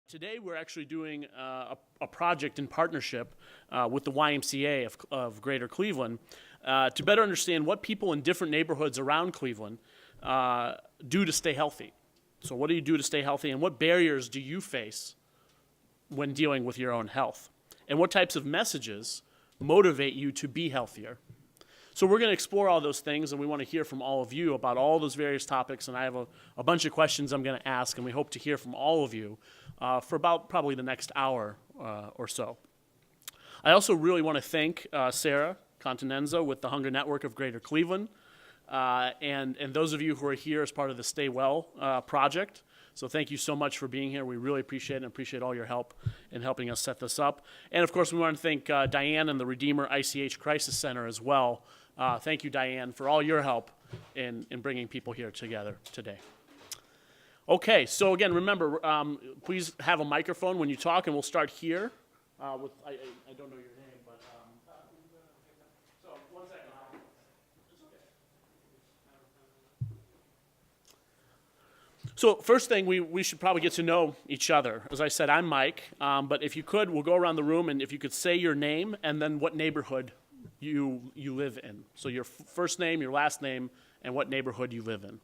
Today we're actually doing a project in partnership with the YMCA of Greater Cleveland to better understand what people in different neighborhoods around Cleveland do to stay healthy. So what do you do to stay healthy, and what barriers do you face when dealing with your own health? And what types of messages motivate you to be healthier? So we're going to explore all those things, and we want to hear from all of you about all those various topics, and I have a bunch of questions I'm going to ask, and we hope to hear from all of you for about probably the next hour or so. I also really want to thank Sarah Continenza with the Hunger Network of Greater Cleveland, and those of you who are here as part of the Stay Well project. So thank you so much for being here. We really appreciate it and appreciate all your help in helping us set this up. And of course, we want to thank Diane and the Redeemer ICH Crisis Center as well. Thank you, Diane, for all your help in bringing people here together today. Okay, so again, remember, please have a microphone when you talk, and we'll start here with, I don't know your name, but, so one second. It's okay. So first thing, we should probably get to know each other. As I said, I'm Mike, but if you could, we'll go around the room, and if you could say your name and then what neighborhood you live in. So your first name, your last name, and what neighborhood you live in.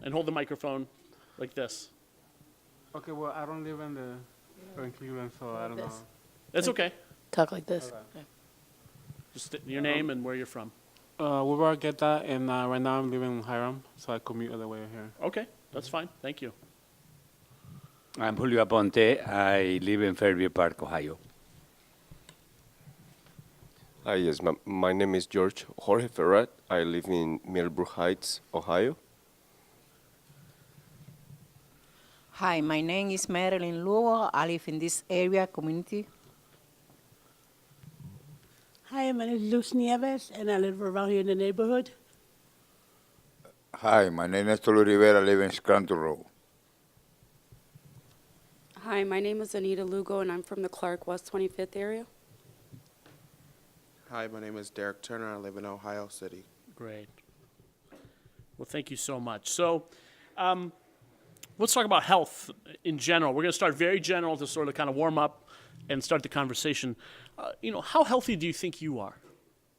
And hold the microphone like this. Okay, well, I don't live in Cleveland, so I don't know. That's okay. Talk like this. Okay. Just your name and where you're from. We'll get that, and right now I'm living in Hiram, so I commute all the way here. Okay, that's fine. Thank you. I'm Julio Aponte. I live in Fairview Park, Ohio. Hi, yes, my name is Jorge Ferrat. I live in Millbrook Heights, Ohio. Hi, my name is Marilyn Luo. I live in this area community. Hi, my name is Luz Nieves, and I live around here in the neighborhood. Hi, my name is Tolu Rivera. I live in Scranton Road. Hi, my name is Anita Lugo, and I'm from the Clark West 25th area. Hi, my name is Derek Turner. I live in Ohio City. Great. Well, thank you so much. So let's talk about health in general. We're going to start very general to sort of kind of warm up and start the conversation. How healthy do you think you are?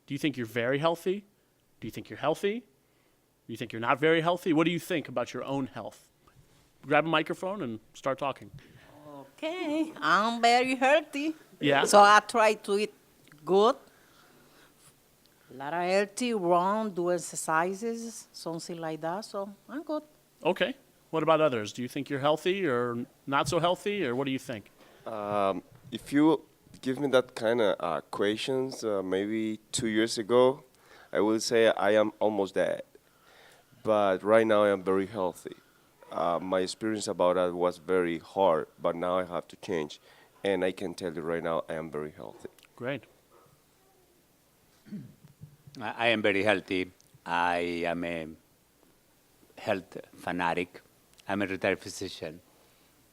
Do you think you're very healthy? Do you think you're healthy? Do you think you're not very healthy? What do you think about your own health? Grab a microphone and start talking. Okay, I'm very healthy. Yeah? So I try to eat good. A lot of healthy, run, do exercises, something like that. So I'm good. Okay. What about others? Do you think you're healthy or not so healthy, or what do you think? If you give me that kind of questions, maybe 2 years ago, I will say I am almost dead. But right now I am very healthy. My experience about that was very hard, but now I have to change. And I can tell you right now I am very healthy. Great. I am very healthy. I am a health fanatic. I'm a retired physician.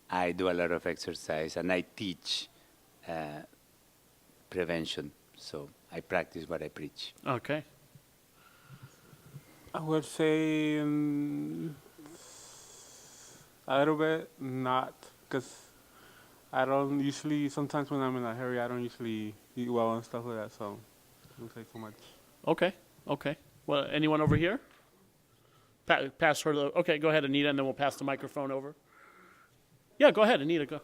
I do a lot of exercise, and I teach prevention. So I practice what I preach. Okay. I would say a little bit not, because I don't usually, sometimes when I'm in a hurry, I don't usually eat well and stuff like that, so I don't say too much. Okay. Okay. Well, anyone over here? Pass her the. Okay, go ahead, Anita, and then we'll pass the microphone over. Yeah, go ahead, Anita. Go.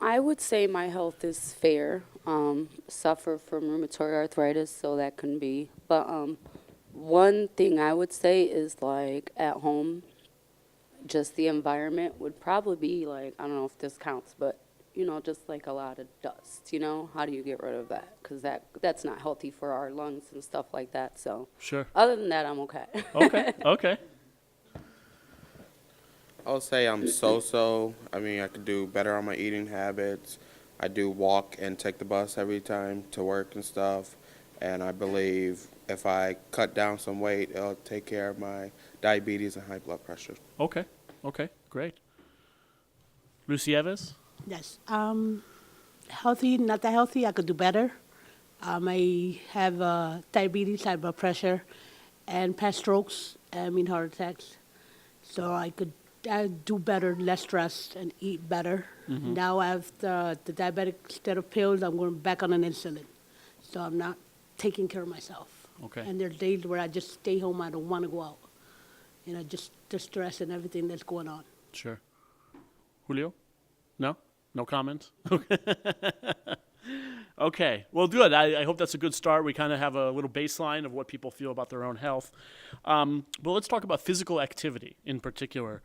I would say my health is fair. Suffer from rheumatoid arthritis, so that can be. But one thing I would say is like at home, just the environment would probably be like, I don't know if this counts, but just like a lot of dust, how do you get rid of that? Because that's not healthy for our lungs and stuff like that. So Sure. Other than that, I'm okay. Okay. Okay. I'll say I'm so-so. I mean, I could do better on my eating habits. I do walk and take the bus every time to work and stuff. And I believe if I cut down some weight, it'll take care of my diabetes and high blood pressure. Okay. Okay. Great. Lucy Evans? Yes. Healthy, not that healthy. I could do better. I have diabetes, high blood pressure, and past strokes, heart attacks. So I could I do better, less stressed, and eat better. Now I have the diabetic, instead of pills, I'm going back on an insulin. So I'm not taking care of myself. Okay. And there's days where I just stay home, I don't want to go out. Just the stress and everything that's going on. Sure. Julio? No? No comment? Okay. Well, good. I hope that's a good start. We kind of have a little baseline of what people feel about their own health. But let's talk about physical activity in particular.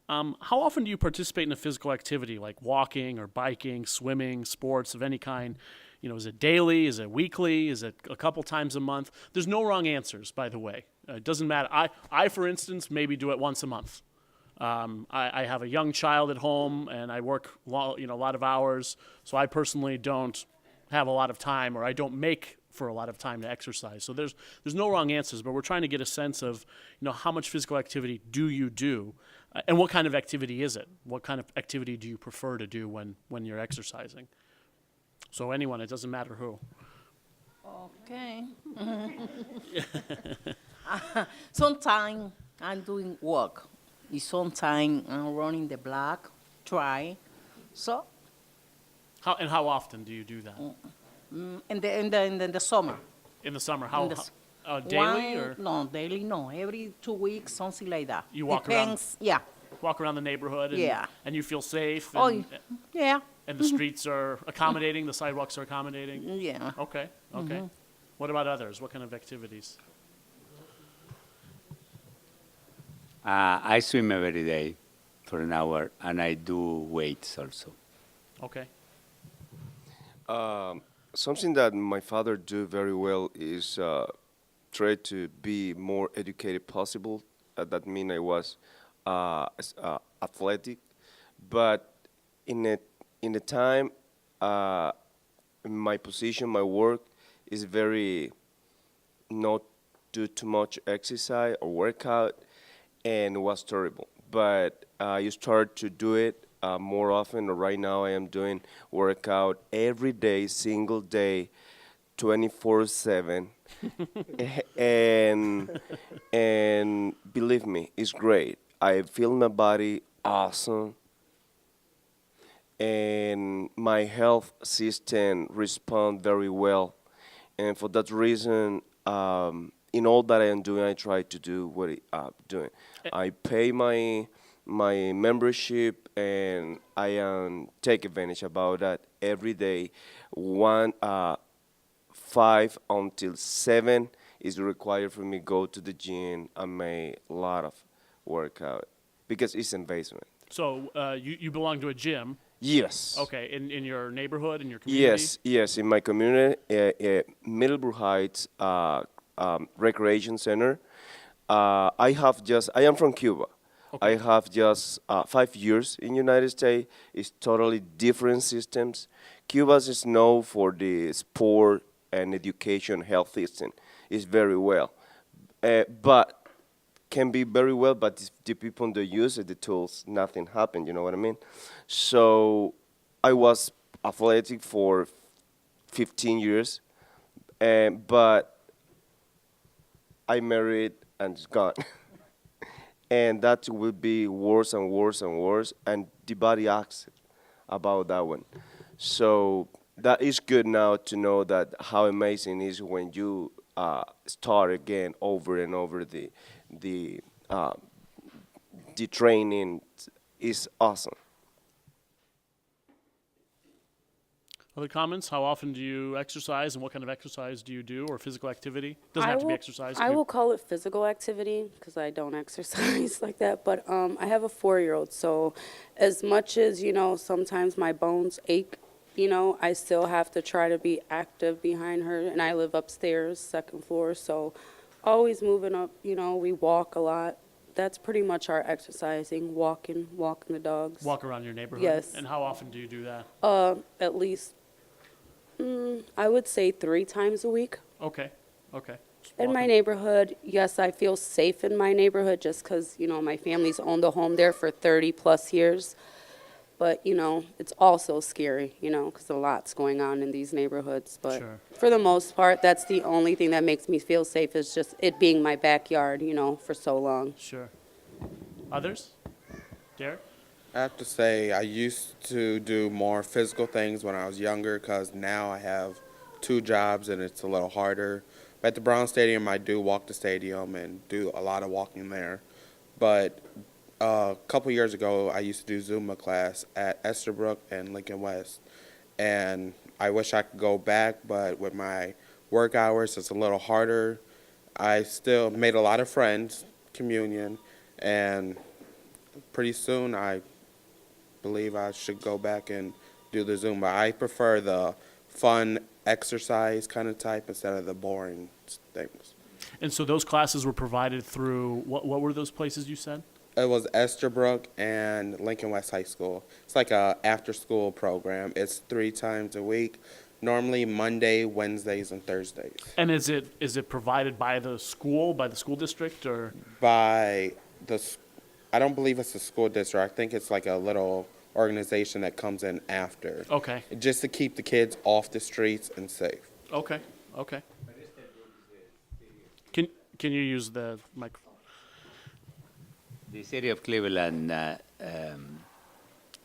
How often do you participate in a physical activity like walking or biking, swimming, sports of any kind? Is it daily? Is it weekly? Is it a couple times a month? There's no wrong answers, by the way. It doesn't matter. I, for instance, maybe do it once a month. I have a young child at home, and I work a lot of hours, so I personally don't have a lot of time, or I don't make for a lot of time to exercise. So there's no wrong answers, but we're trying to get a sense of how much physical activity do you do, and what kind of activity is it? What kind of activity do you prefer to do when you're exercising? So anyone, it doesn't matter who. Okay. Sometimes I'm doing walk. Sometimes I'm running the block, try. So. How often do you do that? In the summer. In the summer, daily or? No, daily no. Every 2 weeks, something like that. You walk Depends, around? Yeah. Walk around the neighborhood and, Yeah. and you feel safe? Yeah. And the streets are accommodating, the sidewalks are accommodating? Yeah. Okay. What about others? What kind of activities? I swim every day for an hour, and I do weights also. Okay. Something that my father do very well is try to be more educated possible. That mean I was athletic, but in the time, my position, my work is very not do too much exercise or workout, and it was terrible. But you start to do it more often. Right now I am doing workout every day, single day, 24/7. and believe me, it's great. I feel my body awesome, and my health system respond very well. And for that reason, in all that I am doing, I try to do what I'm doing. I pay my membership, and I take advantage about that every day. 5 until 7 is required for me go to the gym and make a lot of workout because it's investment. So you belong to a gym? Yes. Okay, in your neighborhood, in your community? Yes, in my community, Middleborough Heights Recreation Center. I am from Cuba. Okay. I have just 5 years in United States. It's totally different systems. Cuba is known for the sport and education health system. It's very well. But can be very well, but if the people don't use it, the tools, nothing happened, you know what I mean? So I was athletic for 15 years, but I married and it's gone. And that will be worse and worse and worse, and the body asks about that one. So that is good now to know that how amazing it is when you start again over and over. The training is awesome. Other comments? How often do you exercise, and what kind of exercise do you do, or physical activity? Doesn't have to be exercise. I will call it physical activity because I don't exercise like that. But I have a 4-year-old, so as much as, sometimes my bones ache, I still have to try to be active behind her. And I live upstairs, second floor, so always moving up. We walk a lot. That's pretty much our exercising, walking the dogs. Walk around your neighborhood? Yes. And how often do you do that? At least, I would say 3 times a week. Okay. In my neighborhood, yes, I feel safe in my neighborhood just because, my family's owned a home there for 30 plus years. But, it's also scary, because a lot's going on in these neighborhoods. But Sure. For the most part, that's the only thing that makes me feel safe is just it being my backyard, for so long. Sure. Others? Derek? I have to say, I used to do more physical things when I was younger because now I have 2 jobs and it's a little harder. But at the Brown Stadium, I do walk the stadium and do a lot of walking there. But a couple years ago, I used to do Zumba class at Estherbrook and Lincoln West. And I wish I could go back, but with my work hours, it's a little harder. I still made a lot of friends, communion, and pretty soon I believe I should go back and do the Zumba. I prefer the fun exercise kind of type instead of the boring things. And so those classes were provided through, what were those places you said? It was Estherbrook and Lincoln West High School. It's like a after-school program. It's 3 times a week, normally Monday, Wednesdays, and Thursdays. And is it provided by the school district, or? By I don't believe it's the school district. I think it's like a little organization that comes in after. Okay. Just to keep the kids off the streets and safe. Okay. Can you use the microphone? The city of Cleveland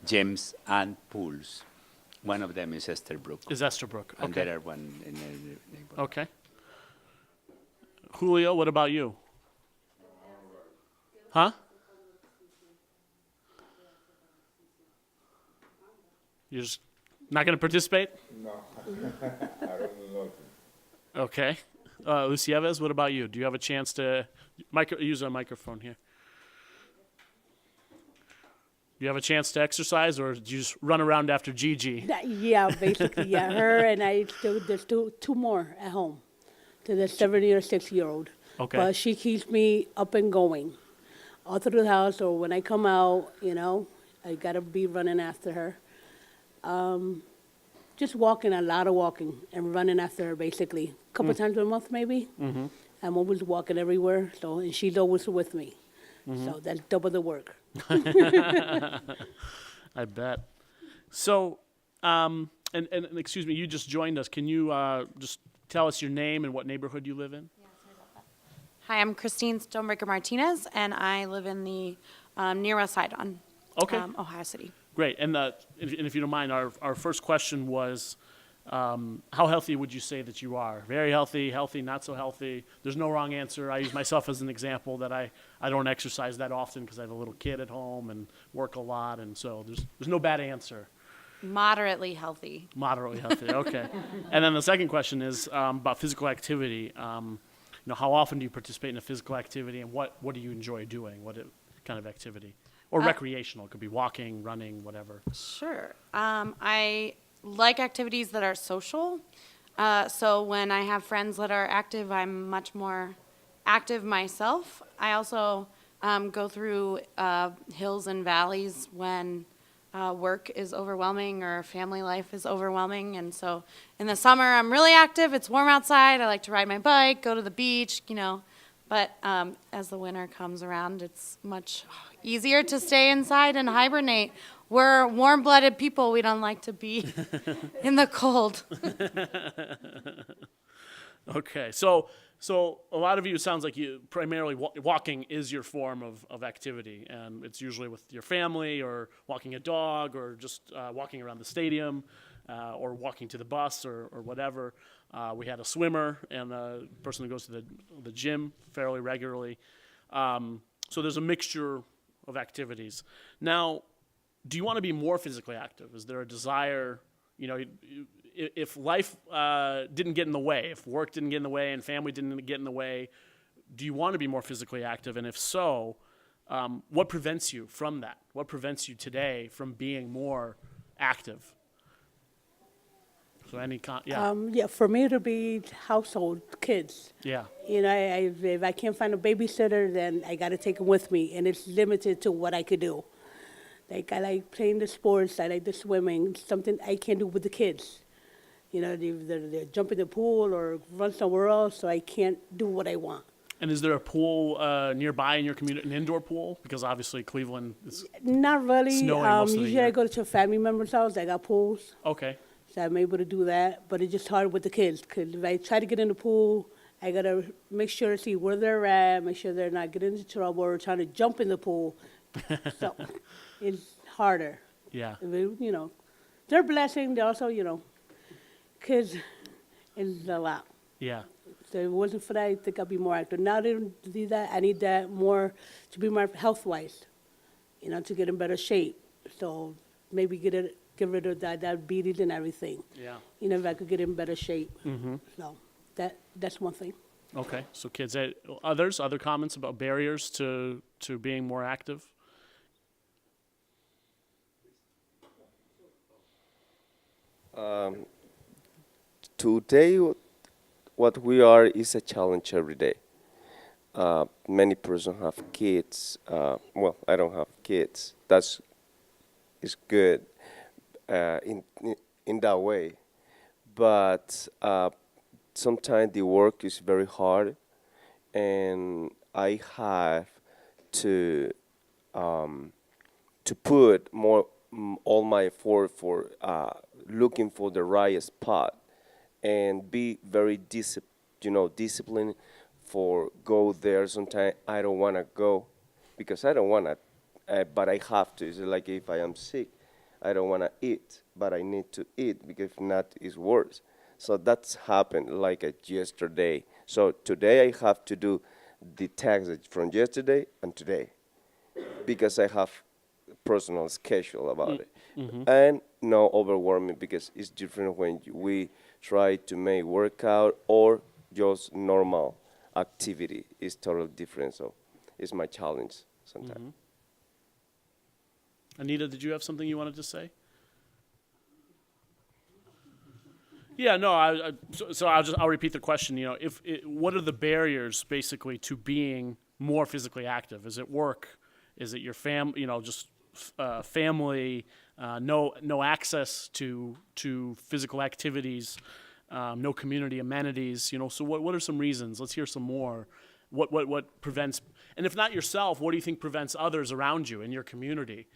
gyms and pools. One of them is Estherbrook. Is Estherbrook? And Okay. there are one in the neighborhood. Okay. Julio, what about you? Huh? You're just not going to participate? No, I don't know. Okay. Lucieves, what about you? Do you have a chance to use a microphone here? Do you have a chance to exercise, or do you just run around after Gigi? Yeah, basically, yeah. Her and I, there's two more at home. To the 7 or 6 year old. Okay. But she keeps me up and going. All through the house, or when I come out, I gotta be running after her. Just walking, a lot of walking, and running after her basically. A couple times a month maybe. Mm-hmm. I'm always walking everywhere, and she's always with me. Mm-hmm. So that's double the work. I bet. So, and excuse me, you just joined us. Can you just tell us your name and what neighborhood you live in? Hi, I'm Christine Stonebreaker Martinez, and I live in the near West Side on Ohio City. Great. And if you don't mind, our first question was, how healthy would you say that you are? Very healthy, not so healthy. There's no wrong answer. I use myself as an example that I don't exercise that often because I have a little kid at home and work a lot, and so there's no bad answer. Moderately healthy. Moderately healthy, okay. And then the second question is about physical activity. How often do you participate in a physical activity, and what do you enjoy doing? What kind of activity? Or recreational, it could be walking, running, whatever. Sure. I like activities that are social. So when I have friends that are active, I'm much more active myself. I also go through hills and valleys when work is overwhelming or family life is overwhelming. And so in the summer, I'm really active. It's warm outside. I like to ride my bike, go to the beach, But as the winter comes around, it's much easier to stay inside and hibernate. We're warm-blooded people. We don't like to be in the cold. Okay, so a lot of you, it sounds like you primarily walking is your form of activity, and it's usually with your family or walking a dog or just walking around the stadium or walking to the bus or whatever. We had a swimmer and a person who goes to the gym fairly regularly. So there's a mixture of activities. Now, do you want to be more physically active? Is there a desire, if life didn't get in the way, if work didn't get in the way and family didn't get in the way, do you want to be more physically active? And if so, what prevents you from that? What prevents you today from being more active? So for me to be household kids. Yeah. If I can't find a babysitter, then I got to take them with me, and it's limited to what I could do. Like, I like playing the sports, I like the swimming, something I can't do with the kids. They jump in the pool or run somewhere else, so I can't do what I want. And is there a pool nearby in your community, an indoor pool? Because obviously Cleveland is Not really. snowing most of the Usually year. I go to a family member's house, they got pools. Okay. So I'm able to do that, but it's just hard with the kids. Because if I try to get in the pool, I got to make sure to see where they're at, make sure they're not getting into trouble or trying to jump in the pool. So it's harder. Yeah. You know, they're blessing. They also, you know, kids is a lot. Yeah. So if it wasn't for that, I think I'd be more active. Now they don't do that. I need that more to be more health-wise, you know, to get in better shape. So maybe get rid of that diabetes and everything. Yeah. You know, if I could get in better shape. Mm-hmm. So that's one thing. Okay. So kids, other comments about barriers to being more active? Today, what we are is a challenge every day. Many persons have kids. Well, I don't have kids. That's is good in that way. But sometimes the work is very hard, and I have to put more all my effort for looking for the right spot and be very disciplined for go there. Sometimes I don't want to go because I don't want to, but I have to. It's like if I am sick, I don't want to eat, but I need to eat because if not, it's worse. So that's happened like yesterday. So today I have to do the taxes from yesterday and today because I have personal schedule about it. Mm-hmm. And no overwhelming because it's different when we try to make workout or just normal activity. It's totally different. So it's my challenge sometimes. Mm-hmm. Anita, did you have something you wanted to say? Yeah, no. I'll repeat the question. You know, what are the barriers basically to being more physically active? Is it work? Is it your family? You know, just family? No access to physical activities. No community amenities. You know, so what are some reasons? Let's hear some more. What prevents? And if not yourself, what do you think prevents others around you in your community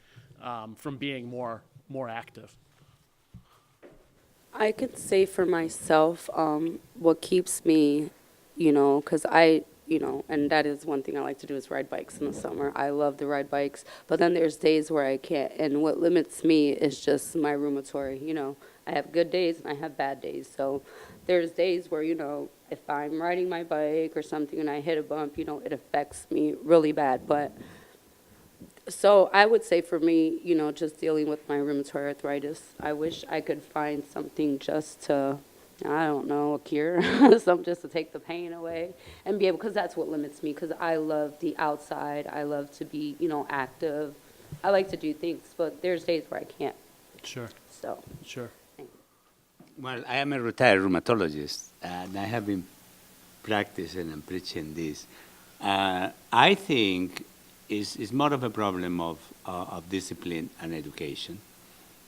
from being more active? I could say for myself, what keeps me, you know, because and that is one thing I like to do is ride bikes in the summer. I love to ride bikes, but then there's days where I can't. And what limits me is just my rheumatoid. You know, I have good days and I have bad days. So there's days where, you know, if I'm riding my bike or something and I hit a bump, you know, it affects me really bad. But so I would say for me, you know, just dealing with my rheumatoid arthritis, I wish I could find something just to, I don't know, a cure, something just to take the pain away and be able, because that's what limits me, because I love the outside. I love to be, you know, active. I like to do things, but there's days where I can't. Sure. So. Sure. Well, I am a retired rheumatologist, and I have been practicing and preaching this. I think it's more of a problem of discipline and education.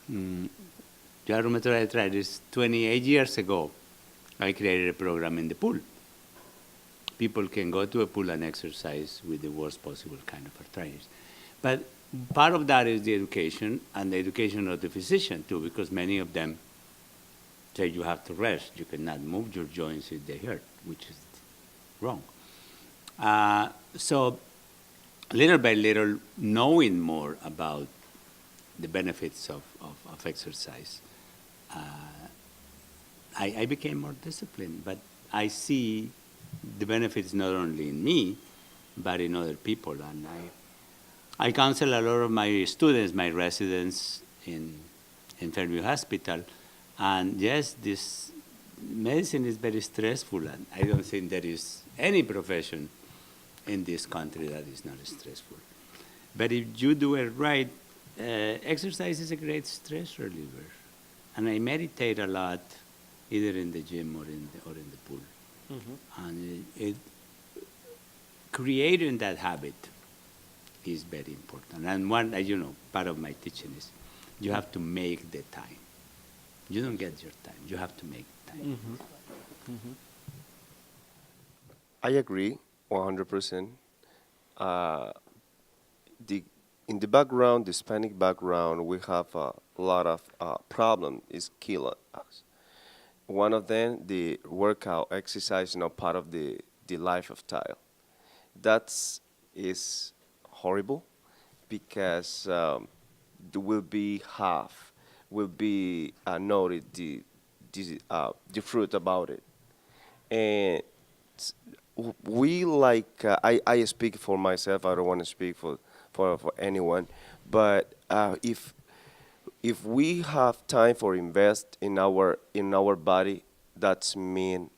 You have rheumatoid arthritis. 28 years ago, I created a program in the pool. People can go to a pool and exercise with the worst possible kind of arthritis. But part of that is the education and the education of the physician too, because many of them say you have to rest. You cannot move your joints if they hurt, which is wrong. So little by little, knowing more about the benefits of exercise, I became more disciplined. But I see the benefits not only in me, but in other people. And I counsel a lot of my students, my residents in Fairview Hospital. And yes, this medicine is very stressful, and I don't think there is any profession in this country that is not stressful. But if you do it right, exercise is a great stress reliever. And I meditate a lot, either in the gym or in the pool. Mm-hmm. And creating that habit is very important. And one, you know, part of my teaching is you have to make the time. You don't get your time. You have to make time. Mm-hmm. Mm-hmm. I agree 100%. In the background, the Hispanic background, we have a lot of problems is killing us. One of them, the workout, exercise, part of the lifestyle. That is horrible because there will be half will be noted the fruit about it, and we like I speak for myself. I don't want to speak for anyone, but if we have time for invest in our body, that's mean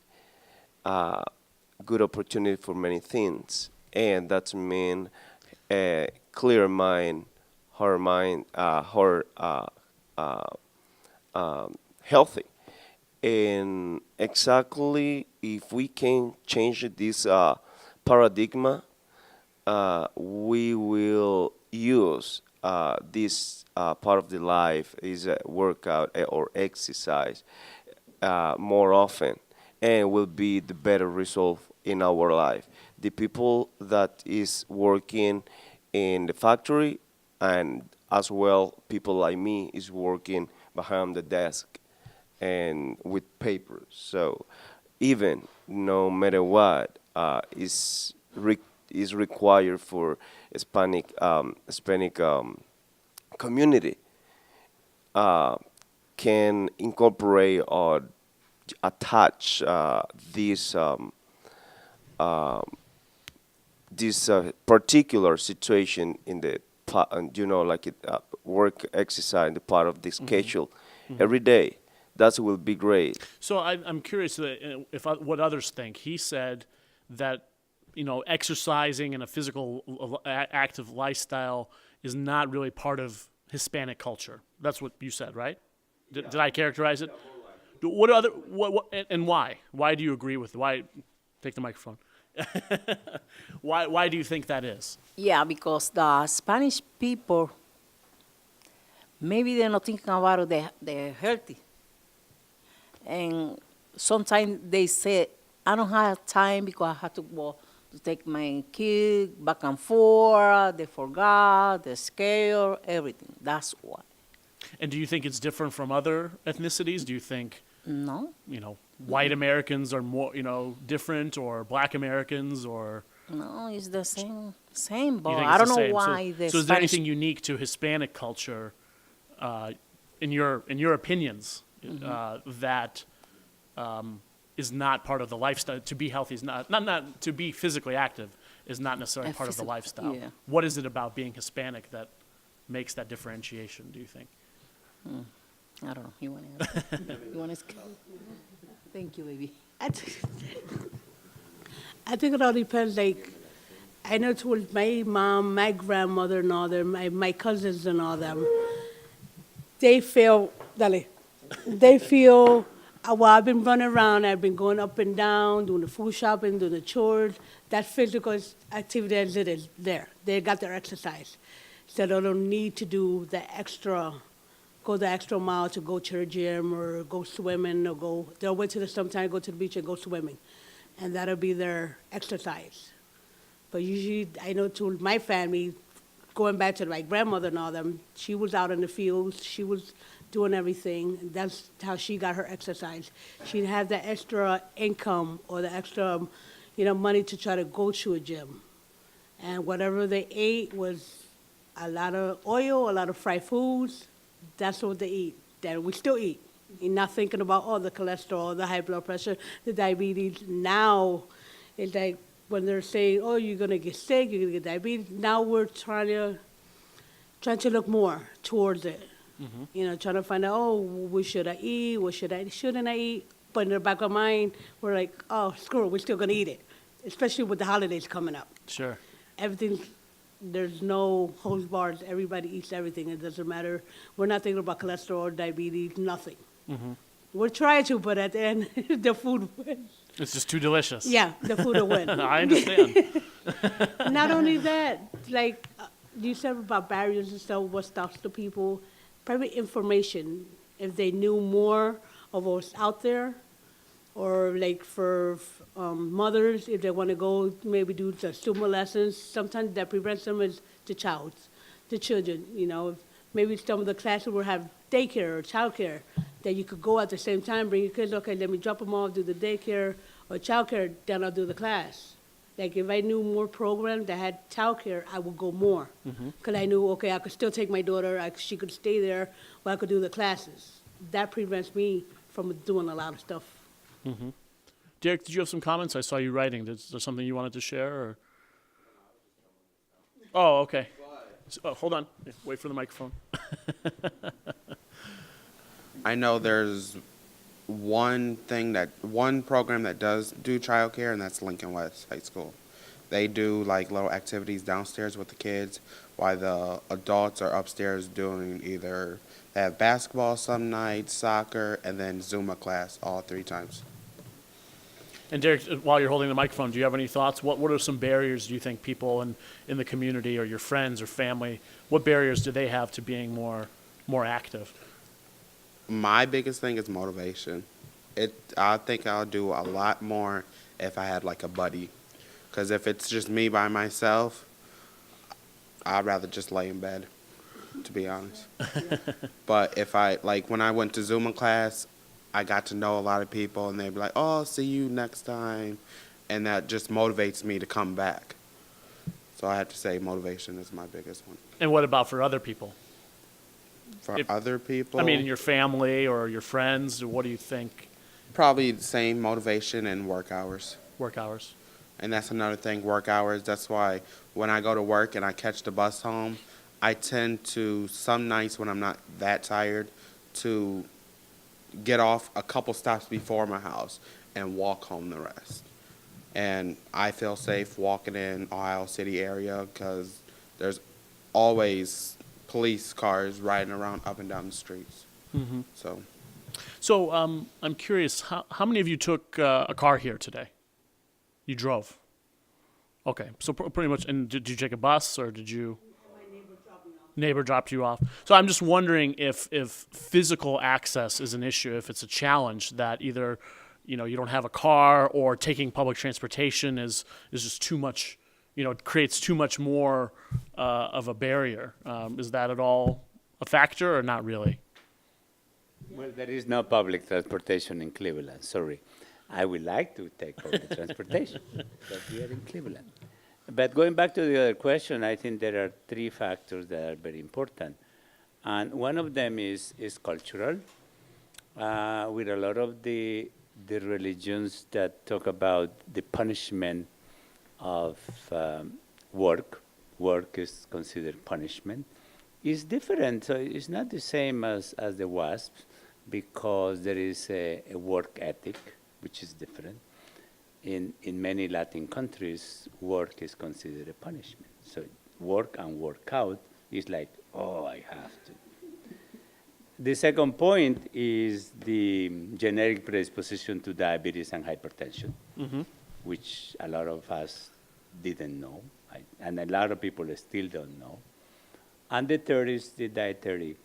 good opportunity for many things, and that's mean a clear mind, healthy. And exactly, if we can change this paradigm, we will use this part of the life is workout or exercise more often, and will be the better result in our life. The people that is working in the factory, and as well people like me is working behind the desk and with papers. So even no matter what is required for Hispanic community can incorporate or attach this particular situation in the like it work exercise in the part of the schedule every day. That will be great. So I'm curious what others think. He said that exercising and a physical active lifestyle is not really part of Hispanic culture. That's what you said, right? Did I characterize it? What and why? Why do you agree with? Why? Take the microphone. Why do you think that is? Yeah, because the Spanish people, maybe they're not thinking about they're healthy. And sometimes they say, I don't have time because I have to go to take my kid back and forth. They forgot, they're scared, everything. That's why. And do you think it's different from other ethnicities? Do you think No. White Americans are more different, or Black Americans, or No, it's the same, but you think I it's don't the know same? why So is there anything unique to Hispanic culture, in your opinions, that is not part of the lifestyle? To be healthy is not to be physically active is not necessarily part of the lifestyle. Yeah. What is it about being Hispanic that makes that differentiation, do you think? I don't know. You want to answer? You want to? Thank you, baby. I think it all depends. Like, I know towards my mom, my grandmother, and all them, my cousins and all them, they feel, well, I've been running around, I've been going up and down, doing the food shopping, doing the chores. That physical activity is there. They got their exercise. So they don't need to do go the extra mile to go to the gym or go swimming or they'll wait till sometime, go to the beach and go swimming. And that'll be their exercise. But usually, I know to my family, going back to my grandmother and all them, she was out in the fields, she was doing everything. That's how she got her exercise. She had the extra income or the extra, money to try to go to a gym. And whatever they ate was a lot of oil, a lot of fried foods. That's what they eat, that we still eat. You're not thinking about, the cholesterol, the high blood pressure, the diabetes. Now, it's like when they're saying, you're going to get sick, you're going to get diabetes. Now we're trying to look more towards it. Trying to find out, what should I eat, shouldn't I eat? But in the back of our mind, we're like, screw it, we're still going to eat it, especially with the holidays coming up. Sure. There's no holds bars. Everybody eats everything. It doesn't matter. We're not thinking about cholesterol, diabetes, nothing. We're trying to, but at the end, the food wins. It's just too delicious. Yeah, the food will win. I understand. Not only that, like you said about barriers and stuff, what stops the people, probably information. If they knew more of what's out there, or like for mothers, if they want to go maybe do the sumo lessons, sometimes that prevents them is the children, maybe some of the classes will have daycare or childcare that you could go at the same time, bring your kids, okay, let me drop them off, do the daycare or childcare, then I'll do the class. Like if I knew more programs that had childcare, I would go more. Because I knew, okay, I could still take my daughter, she could stay there, but I could do the classes. That prevents me from doing a lot of stuff. Derek, did you have some comments? I saw you writing. Is there something you wanted to share? Or? Oh, okay. Hold on. Wait for the microphone. I know there's one program that does do childcare, and that's Lincoln West High School. They do like little activities downstairs with the kids, while the adults are upstairs doing either they have basketball some nights, soccer, and then Zumba class all 3 times. And Derek, while you're holding the microphone, do you have any thoughts? What are some barriers do you think people in the community or your friends or family, what barriers do they have to being more active? My biggest thing is motivation. I think I'll do a lot more if I had like a buddy. Because if it's just me by myself, I'd rather just lay in bed, to be honest. But if when I went to Zumba class, I got to know a lot of people, and they'd be like, oh, see you next time. And that just motivates me to come back. So I have to say motivation is my biggest one. And what about for other people? For other people? I mean, your family or your friends, what do you think? Probably the same motivation and work hours. Work hours. And that's another thing, work hours. That's why when I go to work and I catch the bus home, I tend to, some nights when I'm not that tired, to get off a couple stops before my house and walk home the rest. And I feel safe walking in Ohio City area because there's always police cars riding around up and down the streets. So I'm curious, how many of you took a car here today? You drove? Okay, so pretty much, and did you take a bus or did you? Neighbor dropped you off. So I'm just wondering if physical access is an issue, if it's a challenge that either, you don't have a car or taking public transportation is just too much, it creates too much more of a barrier. Is that at all a factor or not really? Well, there is no public transportation in Cleveland, sorry. I would like to take public transportation, but we are in Cleveland. But going back to the other question, I think there are 3 factors that are very important. And one of them is cultural. With a lot of the religions that talk about the punishment of work is considered punishment, is different. So it's not the same as the WASP because there is a work ethic, which is different. In many Latin countries, work is considered a punishment. So work and work out is like, oh, I have to. The second point is the generic predisposition to diabetes and hypertension, which a lot of us didn't know, and a lot of people still don't know. And the third is the dietary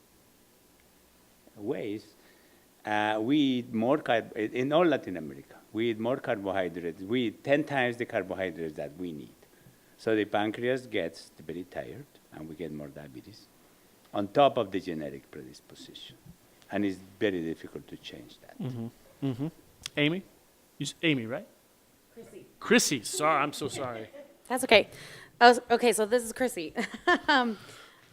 ways. We eat more in all Latin America. We eat more carbohydrates. We eat 10 times the carbohydrates that we need. So the pancreas gets very tired, and we get more diabetes, on top of the genetic predisposition. And it's very difficult to change that. Amy? Amy, right? Chrissy, sorry, I'm so sorry. That's okay. Okay, so this is Chrissy.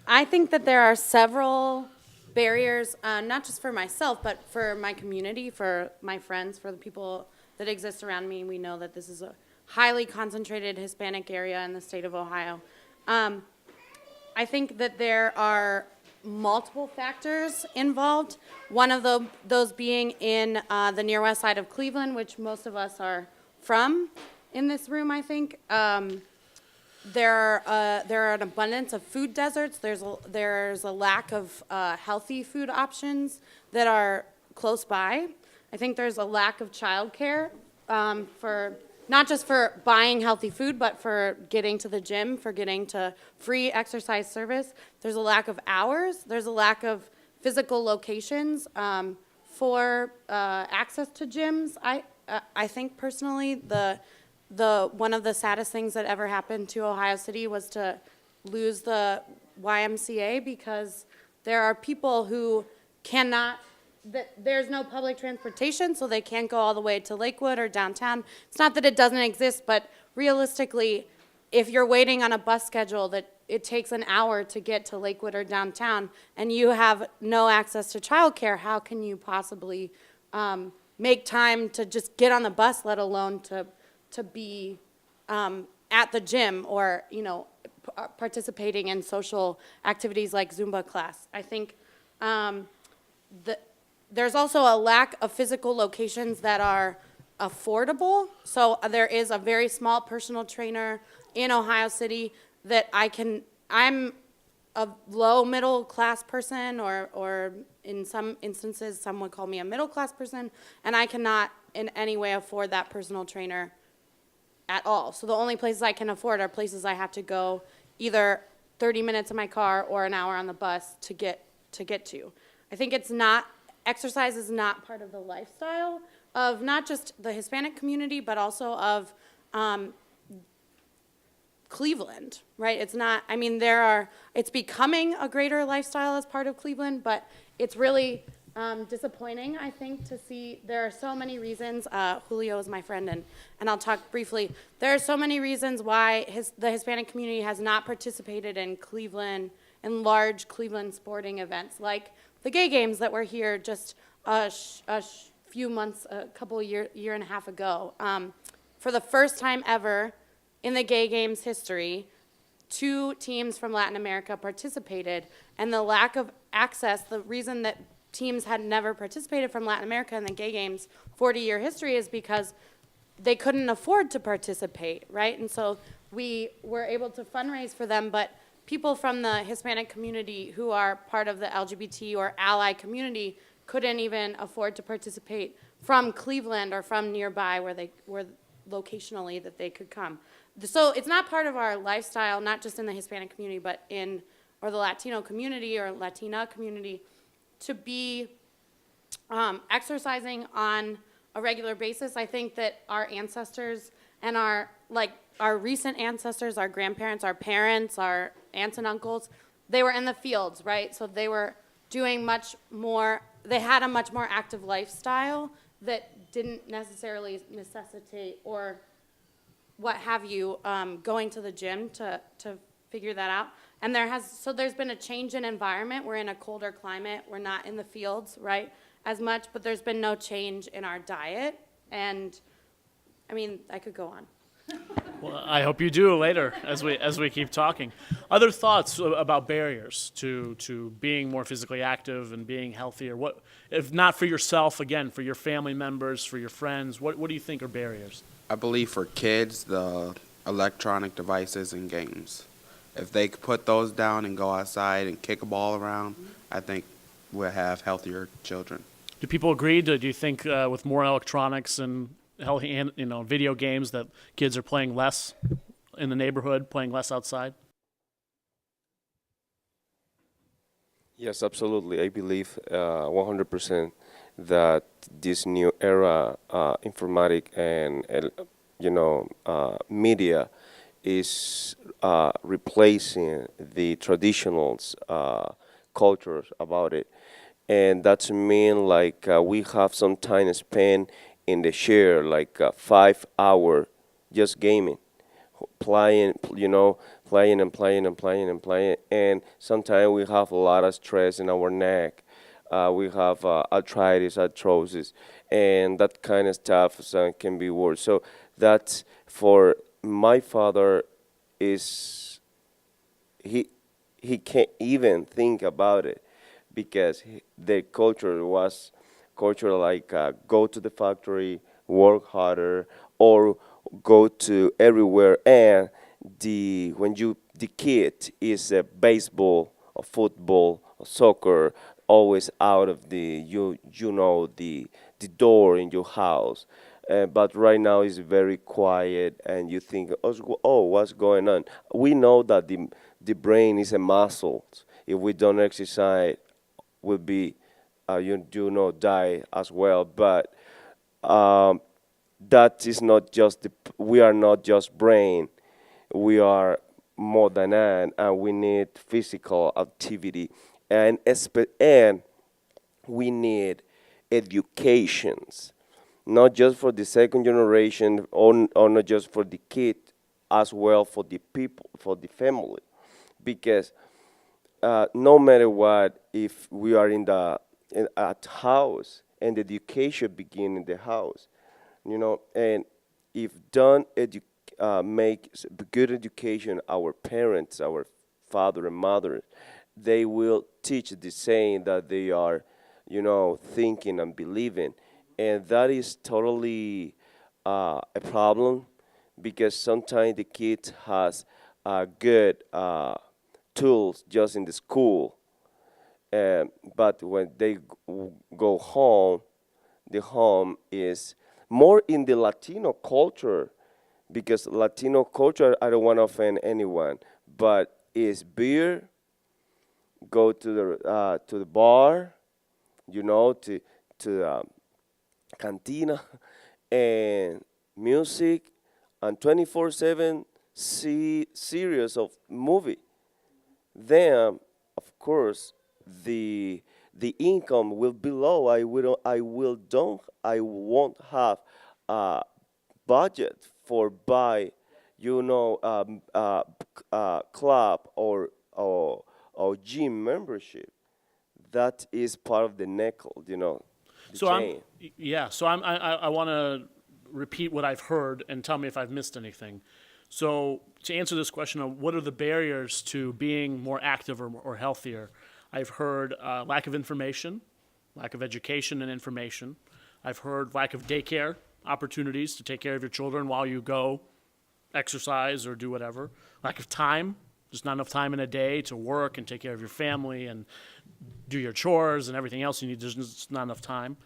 I think that there are several barriers, not just for myself, but for my community, for my friends, for the people that exist around me. We know that this is a highly concentrated Hispanic area in the state of Ohio. I think that there are multiple factors involved. One of those being in the near west side of Cleveland, which most of us are from in this room, I think. There are an abundance of food deserts. There's a lack of healthy food options that are close by. I think there's a lack of childcare for not just for buying healthy food, but for getting to the gym, for getting to free exercise service. There's a lack of hours. There's a lack of physical locations for access to gyms. I think personally the one of the saddest things that ever happened to Ohio City was to lose the YMCA because there are people who cannot, there's no public transportation, so they can't go all the way to Lakewood or downtown. It's not that it doesn't exist, but realistically, if you're waiting on a bus schedule that it takes an hour to get to Lakewood or downtown, and you have no access to childcare, how can you possibly make time to just get on the bus, let alone to be at the gym or, you know, participating in social activities like Zumba class? I think there's also a lack of physical locations that are affordable. So there is a very small personal trainer in Ohio City that I'm a low middle class person, or in some instances, some would call me a middle class person, and I cannot in any way afford that personal trainer at all. So the only places I can afford are places I have to go either 30 minutes in my car or an hour on the bus to get to. I think exercise is not part of the lifestyle of not just the Hispanic community, but also of Cleveland, right? It's not, I mean, it's becoming a greater lifestyle as part of Cleveland, but it's really disappointing, I think, to see. There are so many reasons. Julio is my friend, and I'll talk briefly. There are so many reasons why the Hispanic community has not participated in large Cleveland sporting events, like the gay games that were here just a few months, a couple year and a half ago. For the first time ever in the gay games history, 2 teams from Latin America participated, and the lack of access, the reason that teams had never participated from Latin America in the gay games 40-year history is because they couldn't afford to participate, right? And so we were able to fundraise for them, but people from the Hispanic community who are part of the LGBT or ally community couldn't even afford to participate from Cleveland or from nearby where locationally that they could come. So it's not part of our lifestyle, not just in the Hispanic community, but or the Latino community or Latina community, to be exercising on a regular basis. I think that our ancestors and our recent ancestors, our grandparents, our parents, our aunts and uncles, they were in the fields, right? So they were doing much more, they had a much more active lifestyle that didn't necessarily necessitate or what have you, going to the gym to figure that out. And there's been a change in environment. We're in a colder climate. We're not in the fields, right, as much, but there's been no change in our diet. And I mean, I could go on. Well, I hope you do later as we keep talking. Other thoughts about barriers to being more physically active and being healthier? What, if not for yourself, again, for your family members, for your friends, what do you think are barriers? I believe for kids, the electronic devices and games. If they could put those down and go outside and kick a ball around, I think we'll have healthier children. Do people agree? Do you think with more electronics and healthy, video games that kids are playing less in the neighborhood, playing less outside? Yes, absolutely. I believe 100% that this new era, informatic and media, is replacing the traditional cultures about it, and that's mean like we have some time spent in the share, like 5 hour just gaming, playing and playing, and sometimes we have a lot of stress in our neck. We have arthrosis, and that kind of stuff can be worse. So that's for my father. Is he can't even think about it because the culture was like go to the factory, work harder, or go to everywhere, and the kid is baseball or football or soccer, always out of the door in your house. But right now it's very quiet, and you think, oh, what's going on? We know that the brain is a muscle. If we don't exercise, we'll be die as well. But that is not just we are not just brain. We are more than that, and we need physical activity, and we need educations. not just for the second generation, or not just for the kid, as well for the people, for the family, because no matter what, if we are at house and education begin in the house, and if don't make good education, our parents, our father and mother, they will teach the same that they are, thinking and believing, and that is totally a problem, because sometimes the kid has good tools just in the school, but when they go home, the home is more in the Latino culture, because Latino culture, I don't want to offend anyone, but is beer, go to the bar, to cantina, and music, and 24/7 series of movie. Then, of course, the income will be low. I won't have a budget for buy, club or gym membership. That is part of the nickel, the So chain. I want to repeat what I've heard and tell me if I've missed anything. So to answer this question of what are the barriers to being more active or healthier, I've heard lack of information, lack of education and information. I've heard lack of daycare opportunities to take care of your children while you go exercise or do whatever. Lack of time, just not enough time in a day to work and take care of your family and do your chores and everything else you need. There's just not enough time.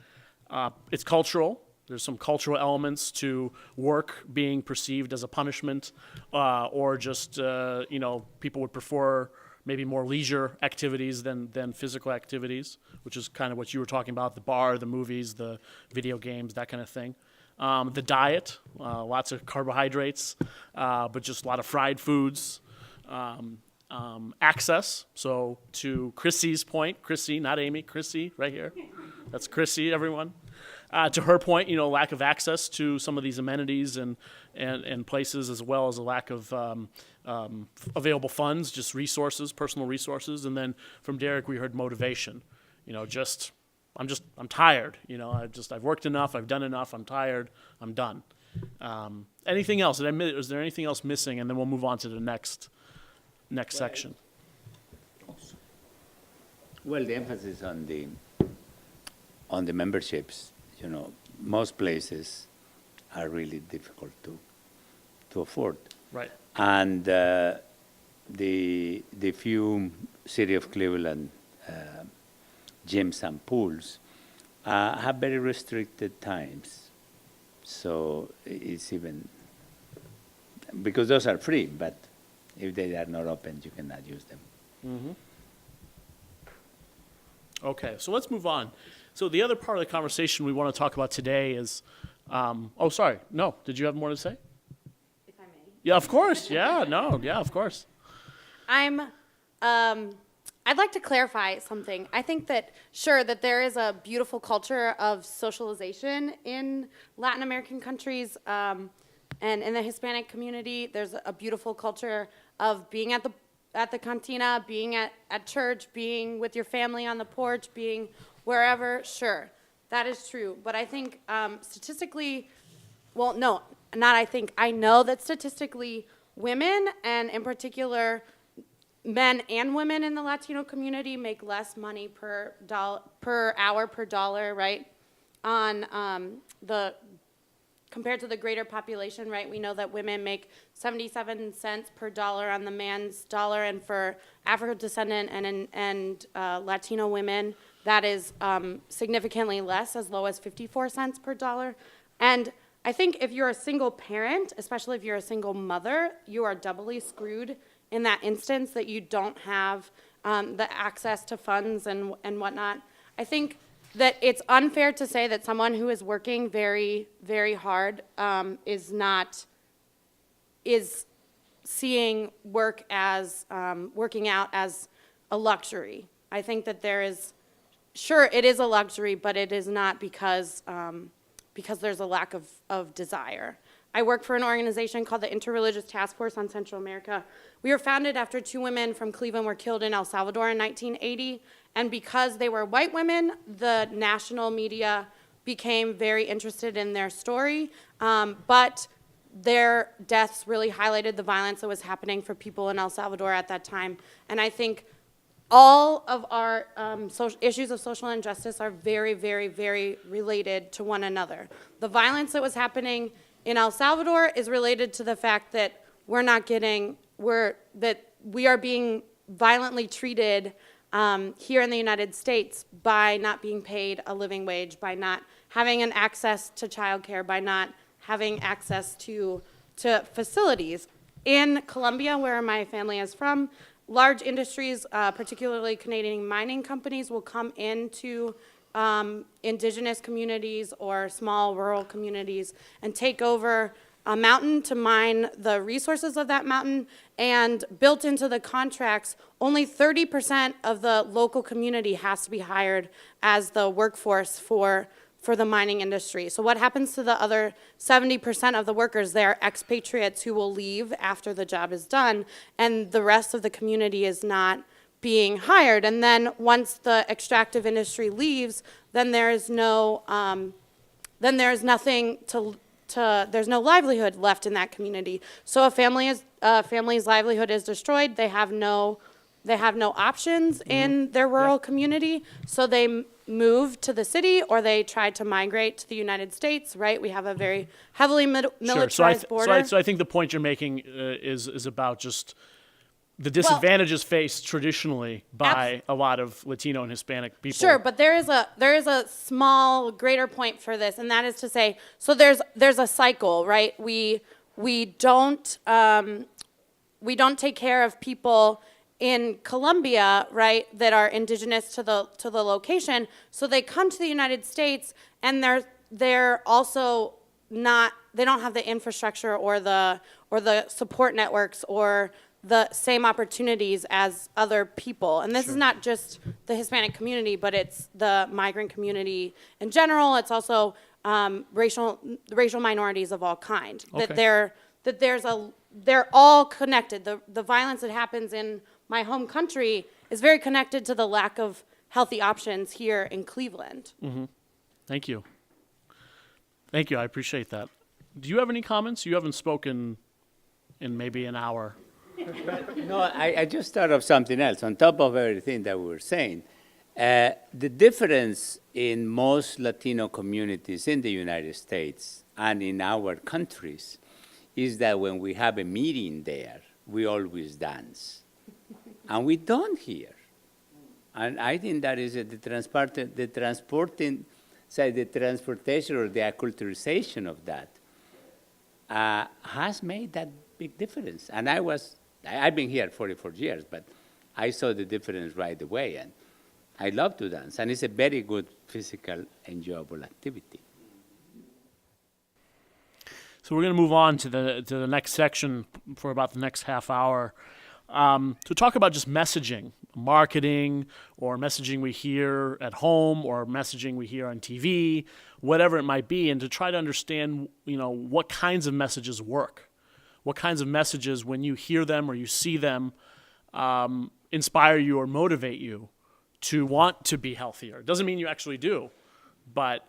It's cultural. There's some cultural elements to work being perceived as a punishment, or just, people would prefer maybe more leisure activities than physical activities, which is kind of what you were talking about, the bar, the movies, the video games, that kind of thing. The diet, lots of carbohydrates, but just a lot of fried foods. Access, so to Chrissy's point, Chrissy, not Amy, Chrissy right here. That's Chrissy, everyone. To her point, lack of access to some of these amenities and places, as well as a lack of available funds, just resources, personal resources. And then from Derek, we heard motivation. I'm tired. I've worked enough, I've done enough, I'm tired, I'm done. Anything else? Is there anything else missing? And then we'll move on to the next section. Well, the emphasis on the memberships, most places are really difficult to afford. Right. And the few City of Cleveland gyms and pools have very restricted times. So it's even, because those are free, but if they are not open, you cannot use them. Mm-hmm. Okay, so let's move on. So the other part of the conversation we want to talk about today is, sorry, no, did you have more to say? If I may. Yeah, of course. Of course. I'd like to clarify something. I think that, sure, that there is a beautiful culture of socialization in Latin American countries, and in the Hispanic community, there's a beautiful culture of being at the cantina, being at church, being with your family on the porch, being wherever. Sure, that is true. But I think statistically, well, no, not I think. I know that statistically, women, and in particular, men and women in the Latino community make less money per hour per dollar, right? On compared to the greater population, right? We know that women make 77 cents per dollar on the man's dollar, and for African descendant and Latino women, that is significantly less, as low as 54 cents per dollar. And I think if you're a single parent, especially if you're a single mother, you are doubly screwed in that instance, that you don't have the access to funds and whatnot. I think that it's unfair to say that someone who is working very, very hard is seeing work as working out as a luxury. I think that there is, sure, it is a luxury, but it is not because because there's a lack of desire. I work for an organization called the Interreligious Task Force on Central America. We were founded after 2 women from Cleveland were killed in El Salvador in 1980, and because they were white women, the national media became very interested in their story, but their deaths really highlighted the violence that was happening for people in El Salvador at that time. And I think all of our issues of social injustice are very, very, very related to one another. The violence that was happening in El Salvador is related to the fact that we are being violently treated here in the United States by not being paid a living wage, by not having an access to childcare, by not having access to facilities. In Colombia, where my family is from, large industries, particularly Canadian mining companies, will come into indigenous communities or small rural communities and take over a mountain to mine the resources of that mountain, and built into the contracts, only 30% of the local community has to be hired as the workforce for the mining industry. So what happens to the other 70% of the workers? They are expatriates who will leave after the job is done, and the rest of the community is not being hired. And then once the extractive industry leaves, then there's no there's no livelihood left in that community. So a family's livelihood is destroyed. They have no options in their rural community, so they move to the city, or they try to migrate to the United States, right? We have a very heavily militarized border. So I think the point you're making is about just the disadvantages faced traditionally by a lot of Latino and Hispanic people. Sure, but there is a small greater point for this, and that is to say, so there's a cycle, right? We don't take care of people in Colombia, right, that are indigenous to the location. So they come to the United States, and they're also not, they don't have the infrastructure or the support networks or the same opportunities as other people. And this is not just the Hispanic community, but it's the migrant community in general. It's also racial minorities of all kind. Okay. They're all connected. The violence that happens in my home country is very connected to the lack of healthy options here in Cleveland. Mm-hmm. Thank you. Thank you. I appreciate that. Do you have any comments? You haven't spoken in maybe an hour. No, I just thought of something else on top of everything that we were saying. The difference in most Latino communities in the United States and in our countries is that when we have a meeting there, we always dance. And we don't here. And I think that is the transportation or the acculturation of that has made that big difference. And I've been here 44 years, but I saw the difference right away. And I love to dance. And it's a very good physical, enjoyable activity. So we're going to move on to the next section for about the next half hour to talk about just messaging, marketing, or messaging we hear at home, or messaging we hear on TV, whatever it might be, and to try to understand, what kinds of messages work, what kinds of messages, when you hear them or you see them, inspire you or motivate you to want to be healthier. It doesn't mean you actually do. But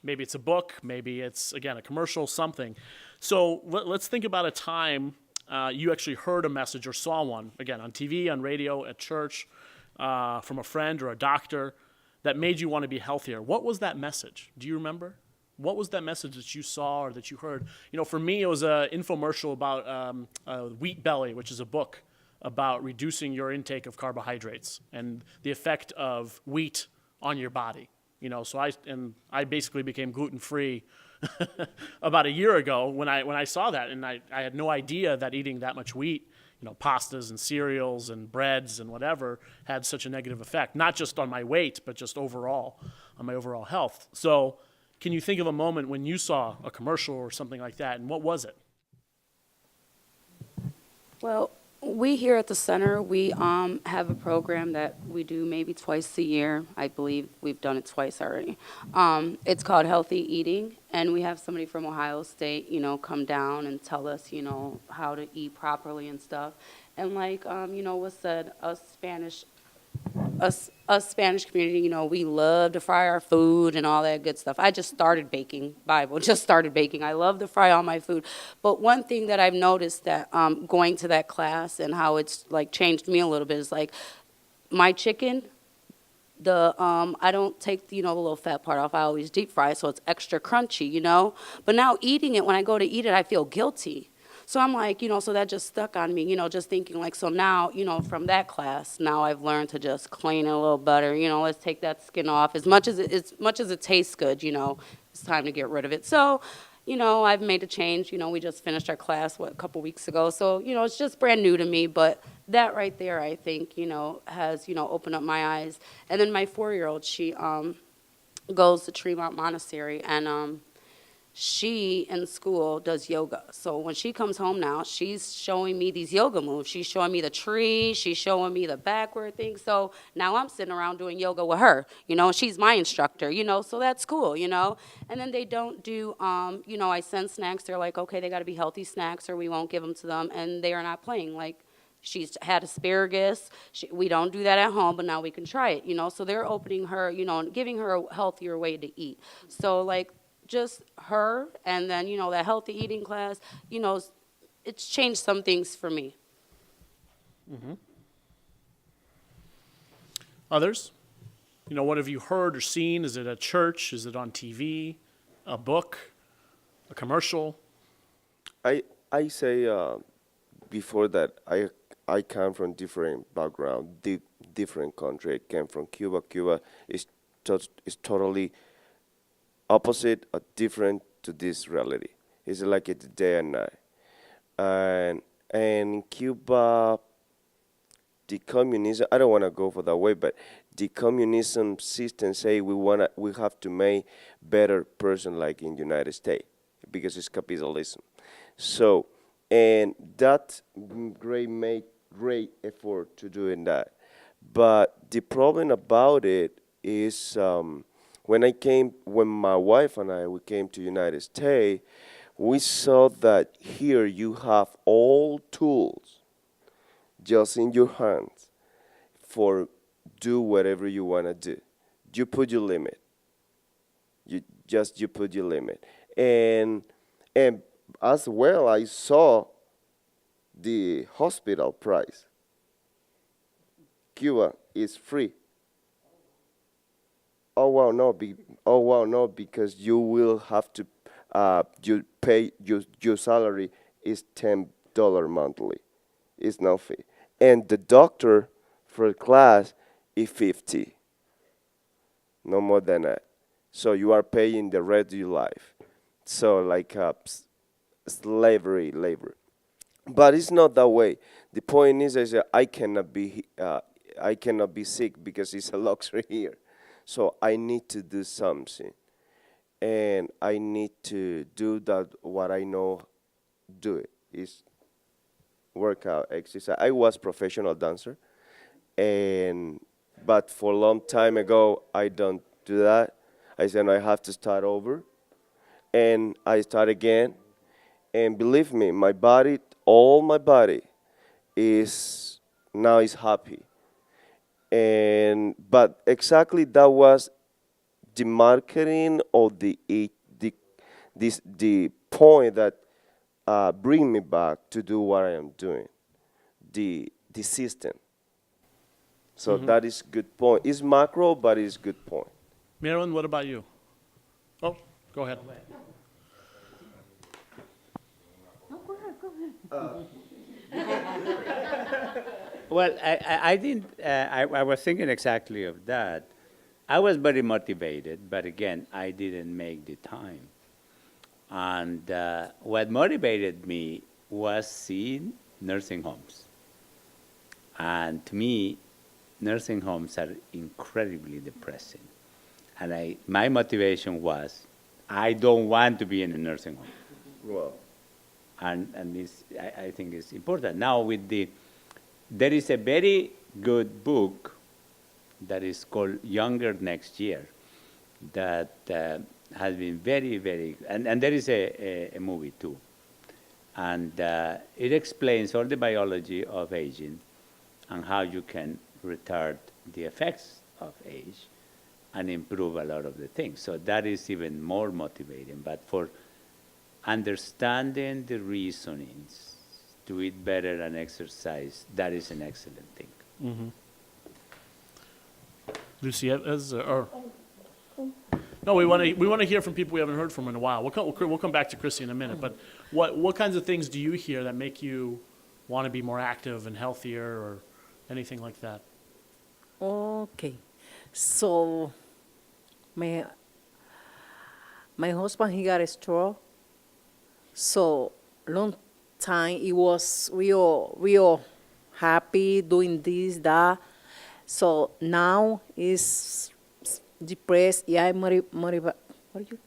maybe it's a book, maybe it's, again, a commercial, something. So let's think about a time you actually heard a message or saw one, again, on TV, on radio, at church, from a friend or a doctor, that made you want to be healthier. What was that message? Do you remember? What was that message that you saw or that you heard? For me, it was an infomercial about Wheat Belly, which is a book about reducing your intake of carbohydrates and the effect of wheat on your body. So I basically became gluten-free about a year ago when I saw that, and I had no idea that eating that much wheat, pastas and cereals and breads and whatever, had such a negative effect, not just on my weight, but just overall, on my overall health. So can you think of a moment when you saw a commercial or something like that, and what was it? Well, We here at the center, we have a program that we do maybe twice a year. I believe we've done it twice already. It's called Healthy Eating, and we have somebody from Ohio State, come down and tell us, how to eat properly and stuff. And like, was said, us Spanish community, we love to fry our food and all that good stuff. I just started baking, just started baking. I love to fry all my food. But one thing that I've noticed that going to that class and how it's like changed me a little bit is like my chicken, I don't take the little fat part off. I always deep fry it so it's extra crunchy. But now eating it, when I go to eat it, I feel guilty. So I'm like, so that just stuck on me, just thinking like, so now, from that class, now I've learned to just clean it a little better, let's take that skin off. As much as it tastes good, it's time to get rid of it. So, I've made a change. We just finished our class, a couple weeks ago. So, it's just brand new to me. But that right there, I think, has, opened up my eyes. And then my 4-year-old, she goes to Tremont Monastery, and she in school does yoga. So when she comes home now, she's showing me these yoga moves. She's showing me the tree. She's showing me the backward thing. So now I'm sitting around doing yoga with her, and she's my instructor, so that's cool, And then they don't do, I send snacks. They're like, okay, they got to be healthy snacks or we won't give them to them. And they are not playing. Like, she's had asparagus. We don't do that at home, but now we can try it, So they're opening her, and giving her a healthier way to eat. So, like, just her and then, that healthy eating class, it's changed some things for me. Mm-hmm. Others? What have you heard or seen? Is it at church? Is it on TV? A book? A commercial? I say before that I come from different background, different country. I came from Cuba. Cuba is totally opposite or different to this reality. It's like it's day and night. And in Cuba, the communism, I don't want to go for that way, but the communism system say we have to make better person like in United States because it's capitalism. So, and that made great effort to doing that. But the problem about it is when my wife and we came to United States, we saw that here you have all tools just in your hands for do whatever you want to do. You put your limit. You put your limit. And as well, I saw the hospital price. Cuba is free. Oh wow, no, because you will have to you pay your salary is $10 monthly. It's no fee. And the doctor for class is 50. No more than that. So you are paying the rest of your life. So like slavery, labor. But it's not that way. The point is I cannot be sick because it's a luxury here. So I need to do something, and I need to do that. What I know, do it is workout, exercise. I was professional dancer, but for a long time ago I don't do that. I said I have to start over, and I start again. And believe me, all my body is happy. But exactly that was the marketing or the point that bring me back to do what I am doing, the system. So that is good point. It's macro, but it's good point. Marilyn, what about you? Oh, go ahead. No, go ahead. Well, I didn't. I was thinking exactly of that. I was very motivated, but again, I didn't make the time. And what motivated me was seeing nursing homes. And to me, nursing homes are incredibly depressing. And my motivation was, I don't want to be in a nursing home. Well, And this, I think is important. Now with the there is a very good book that is called Younger Next Year that has been very, very, and there is a movie too. And it explains all the biology of aging and how you can retard the effects of age and improve a lot of the things. So that is even more motivating. But for understanding the reasonings to eat better and exercise, that is an excellent thing. Lucy, no, we want to hear from people we haven't heard from in a while. We'll come back to Chrissy in a minute. But what kinds of things do you hear that make you want to be more active and healthier, or anything like that? Okay. So, my husband, he got a stroke. So, long time, he was real happy doing this, that. So, now he's depressed. Yeah, what are you?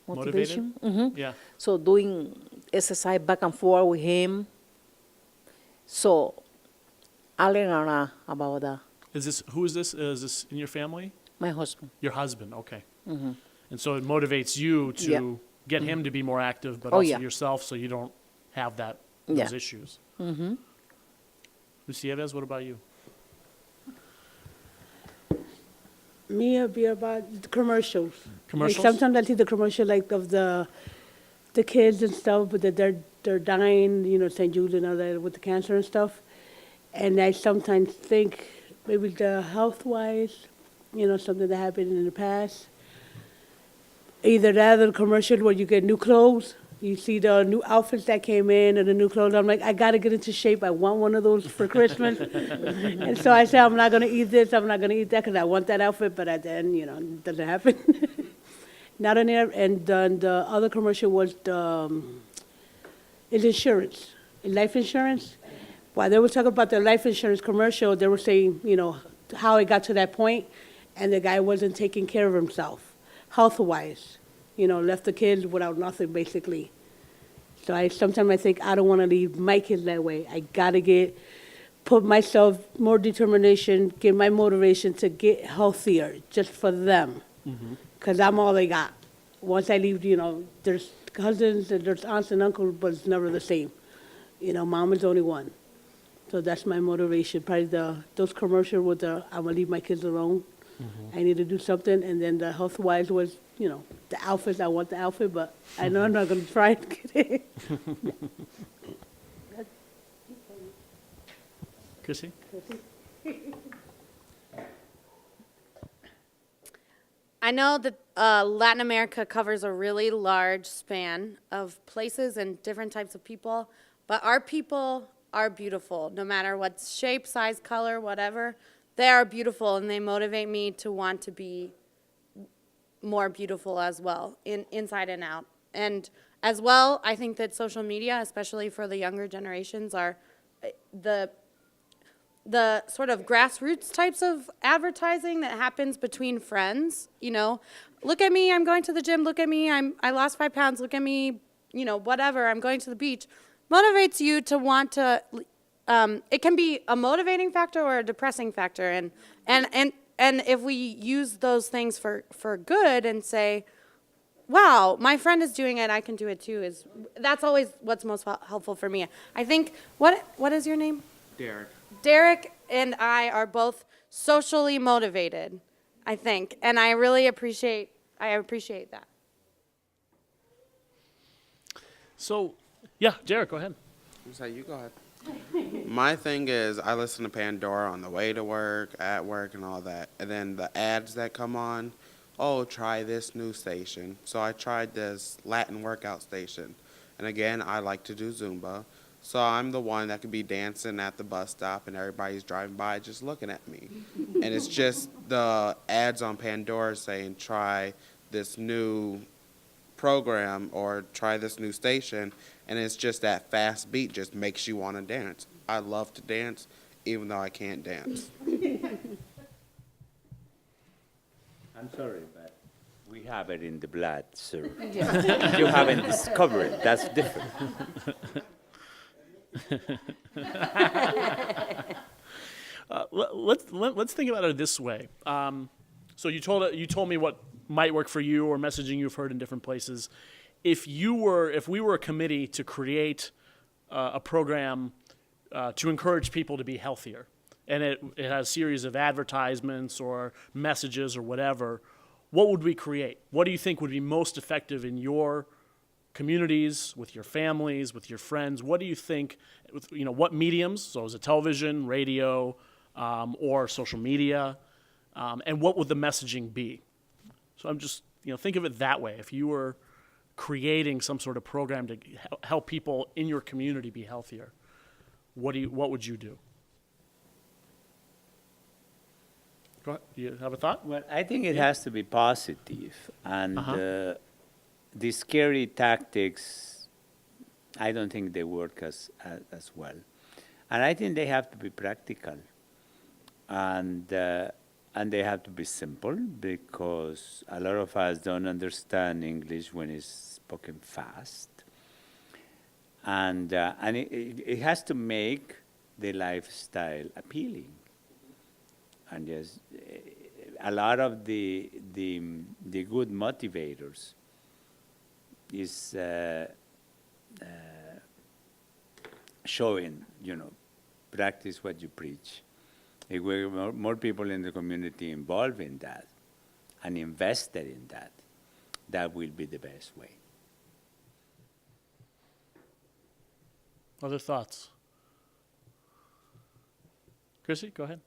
Motivation. Yeah. So, doing exercise back and forth with him. So, I learned a lot about that. Who is this? Is this in your family? My husband. Your husband, okay. And so it motivates you to Yeah. get him to be more active, but Oh, also yeah. yourself, so you don't have those Yeah. issues. Lucy Eves, what about you? Me, it'd be about the commercials. Commercials? Like sometimes I see the commercial like of the kids and stuff, but that they're dying, St. Jude and all that with the cancer and stuff. And I sometimes think maybe the health-wise, something that happened in the past. Either that or the commercial where you get new clothes. You see the new outfits that came in and the new clothes. I'm like, I got to get into shape. I want one of those for Christmas. And so I said, I'm not going to eat this. I'm not going to eat that because I want that outfit. But at the end, it doesn't happen. Not on there. And then the other commercial was is insurance, life insurance. While they were talking about the life insurance commercial, they were saying, how it got to that point, and the guy wasn't taking care of himself, health-wise. Left the kids without nothing, basically. So sometimes I think I don't want to leave my kids that way. I got to put myself more determination, get my motivation to get healthier just for them. Because I'm all they got. Once I leave, there's cousins and there's aunts and uncles, but it's never the same. Mom is only one. So that's my motivation. Probably those commercials with I'm going to leave my kids alone. I need to do something. And then the health-wise was, the outfits. I want the outfit, but I know I'm not going to try to get it. Chrissy? I know that Latin America covers a really large span of places and different types of people, but our people are beautiful, no matter what shape, size, color, whatever. They are beautiful, and they motivate me to want to be more beautiful as well, inside and out. And as well, I think that social media, especially for the younger generations, are the sort of grassroots types of advertising that happens between friends. Look at me, I'm going to the gym. Look at me, I lost 5 pounds. Look at me, whatever, I'm going to the beach. Motivates you to want to. It can be a motivating factor or a depressing factor, and if we use those things for good and say, wow, my friend is doing it, I can do it too, that's always what's most helpful for me. I think, what is your name? Derek. Derek and I are both socially motivated, I think, and I really appreciate that. So, yeah, Derek, go ahead. You go ahead. My thing is, I listen to Pandora on the way to work, at work, and all that. And then the ads that come on, try this new station. So I tried this Latin workout station. And again, I like to do Zumba. So I'm the one that could be dancing at the bus stop and everybody's driving by just looking at me. And it's just the ads on Pandora saying, try this new program or try this new station, and it's just that fast beat just makes you want to dance. I love to dance even though I can't dance. I'm sorry, but we have it in the blood, sir. You haven't discovered it. That's different. Let's think about it this way. So you told me what might work for you or messaging you've heard in different places. If we were a committee to create a program to encourage people to be healthier, and it has a series of advertisements or messages or whatever, what would we create? What do you think would be most effective in your communities, with your families, with your friends? What do you think, what mediums? So is it television, radio, or social media? And what would the messaging be? So I'm just, think of it that way. If you were creating some sort of program to help people in your community be healthier, what would you do? Go ahead. Do you have a thought? Well, I think it has to be positive, and the scary tactics, I don't think they work as well. And I think they have to be practical, and they have to be simple, because a lot of us don't understand English when it's spoken fast. And it has to make the lifestyle appealing. And yes, a lot of the good motivators is showing, practice what you preach. If we have more people in the community involved in that and invested in that, that will be the best way. Other thoughts? Chrissy, go ahead.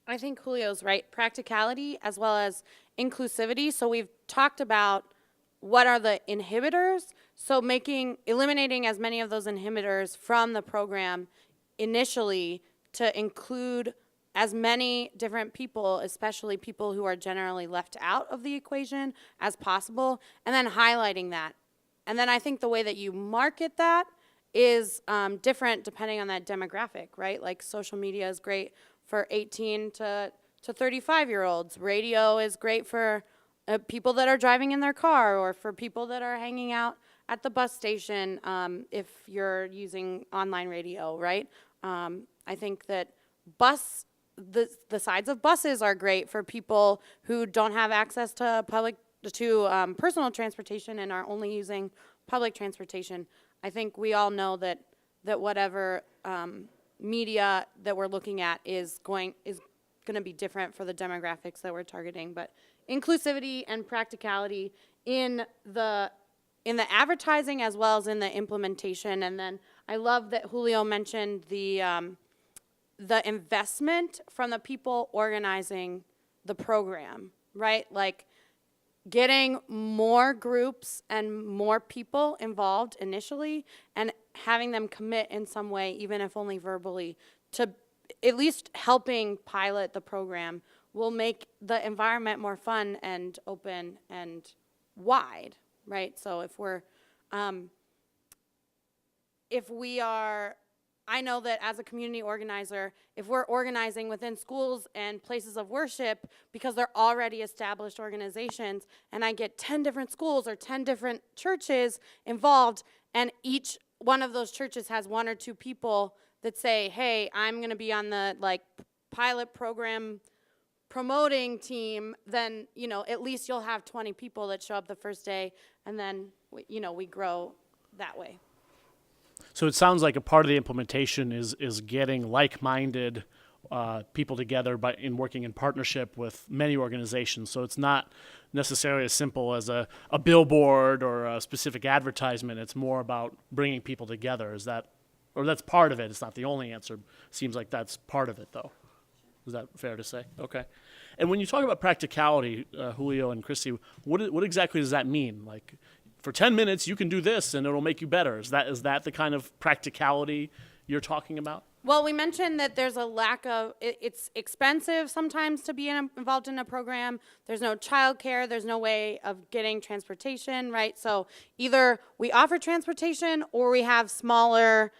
I think Julio's right. Practicality as well as inclusivity. So we've talked about what are the inhibitors. So eliminating as many of those inhibitors from the program initially to include as many different people, especially people who are generally left out of the equation, as possible, and then highlighting that. And then I think the way that you market that is different depending on that demographic, right? Like social media is great for 18 to 35-year-olds. Radio is great for people that are driving in their car, or for people that are hanging out at the bus station if you're using online radio, right? I think that the sides of buses are great for people who don't have access to personal transportation and are only using public transportation. I think we all know that whatever media that we're looking at is going to be different for the demographics that we're targeting. But inclusivity and practicality in the advertising as well as in the implementation. And then I love that Julio mentioned the investment from the people organizing the program, right? Like getting more groups and more people involved initially and having them commit in some way, even if only verbally, to at least helping pilot the program will make the environment more fun and open and wide, right? So I know that as a community organizer, if we're organizing within schools and places of worship, because they're already established organizations, and I get 10 different schools or 10 different churches involved, and each one of those churches has one or two people that say, hey, I'm going to be on the pilot program promoting team, then, at least you'll have 20 people that show up the first day, and then, we grow that way. So it sounds like a part of the implementation is getting like-minded people together in working in partnership with many organizations. So it's not necessarily as simple as a billboard or a specific advertisement. It's more about bringing people together. That's part of it. It's not the only answer. Seems like that's part of it, though. Is that fair to say? Okay. And when you talk about practicality, Julio and Christy, what exactly does that mean? Like, for 10 minutes, you can do this, and it'll make you better. Is that the kind of practicality you're talking about? Well, we mentioned that there's a lack of, it's expensive sometimes to be involved in a program. There's no childcare. There's no way of getting transportation, right? So either we offer transportation or we have smaller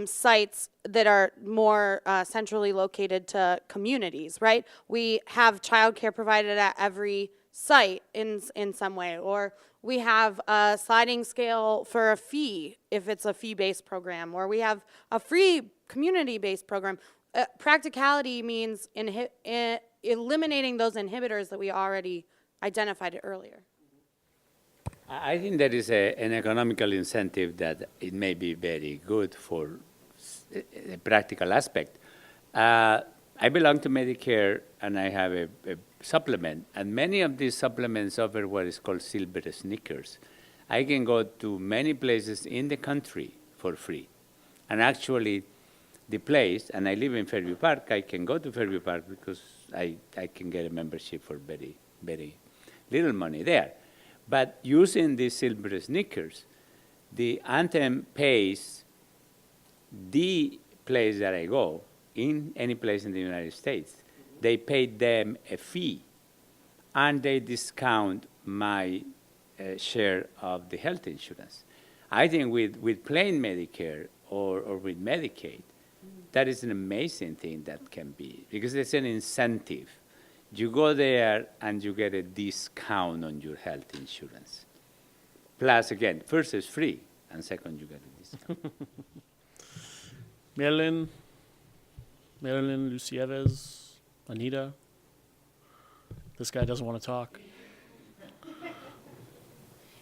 sites that are more centrally located to communities, right? We have childcare provided at every site in some way, or we have a sliding scale for a fee if it's a fee-based program, or we have a free community-based program. Practicality means eliminating those inhibitors that we already identified earlier. I think there is an economical incentive that it may be very good for a practical aspect. I belong to Medicare, and I have a supplement, and many of these supplements offer what is called silver sneakers. I can go to many places in the country for free. And actually, the place, and I live in Fairview Park, I can go to Fairview Park because I can get a membership for very, very little money there. But using these silver sneakers, the Anthem pays the place that I go, in any place in the United States. They pay them a fee, and they discount my share of the health insurance. I think with plain Medicare or with Medicaid, that is an amazing thing that can be, because it's an incentive. You go there and you get a discount on your health insurance. Plus, again, first it's free, and second you get a discount. Marilyn, Lucieves, Anita. This guy doesn't want to talk.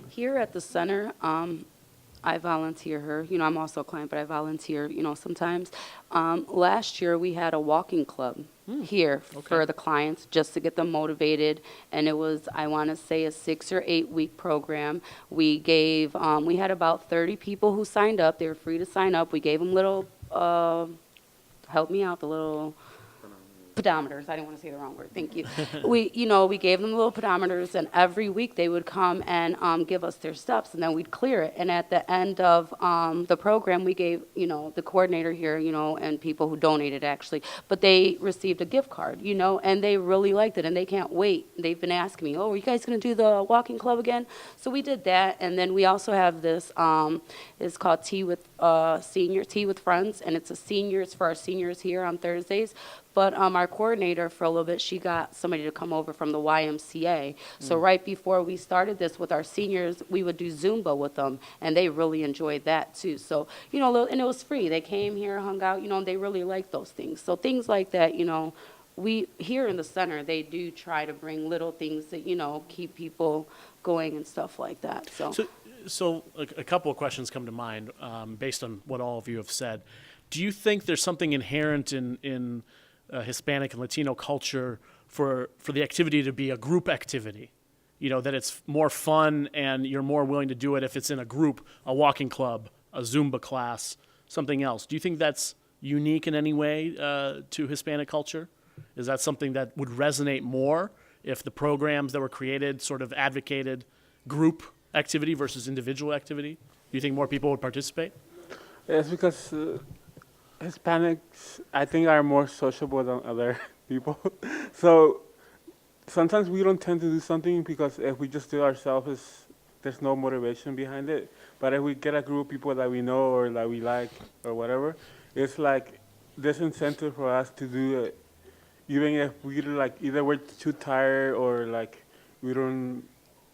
Here at the center, I volunteer her. You know, I'm also a client, but I volunteer, you know, sometimes. Last year, we had a walking club here for the clients just to get them motivated. And it was, I want to say, a 6 or 8 week program. We gave, we had about 30 people who signed up. They were free to sign up. We gave them little, help me out, the little pedometers. I didn't want to say the wrong word. Thank you. We gave them little pedometers, and every week they would come and give us their steps, and then we'd clear it. And at the end of the program, we gave, the coordinator here, and people who donated actually, but they received a gift card, and they really liked it, and they can't wait. They've been asking me, oh, are you guys going to do the walking club again? So we did that, and then we also have this, it's called Tea with Friends, and it's for our seniors here on Thursdays. But our coordinator for a little bit, she got somebody to come over from the YMCA. So right before we started this with our seniors, we would do Zumba with them, and they really enjoyed that too. So, and it was free. They came here, hung out, and they really liked those things. So things like that, we here in the center, they do try to bring little things that, keep people going and stuff like that. So a couple of questions come to mind based on what all of you have said. Do you think there's something inherent in Hispanic and Latino culture for the activity to be a group activity? That it's more fun and you're more willing to do it if it's in a group, a walking club, a Zumba class, something else. Do you think that's unique in any way to Hispanic culture? Is that something that would resonate more if the programs that were created sort of advocated group activity versus individual activity? Do you think more people would participate? It's because Hispanics, I think, are more sociable than other people. So sometimes we don't tend to do something because if we just do it ourselves, there's no motivation behind it. But if we get a group of people that we know or that we like or whatever, it's like this incentive for us to do it, even if we either we're too tired or we don't.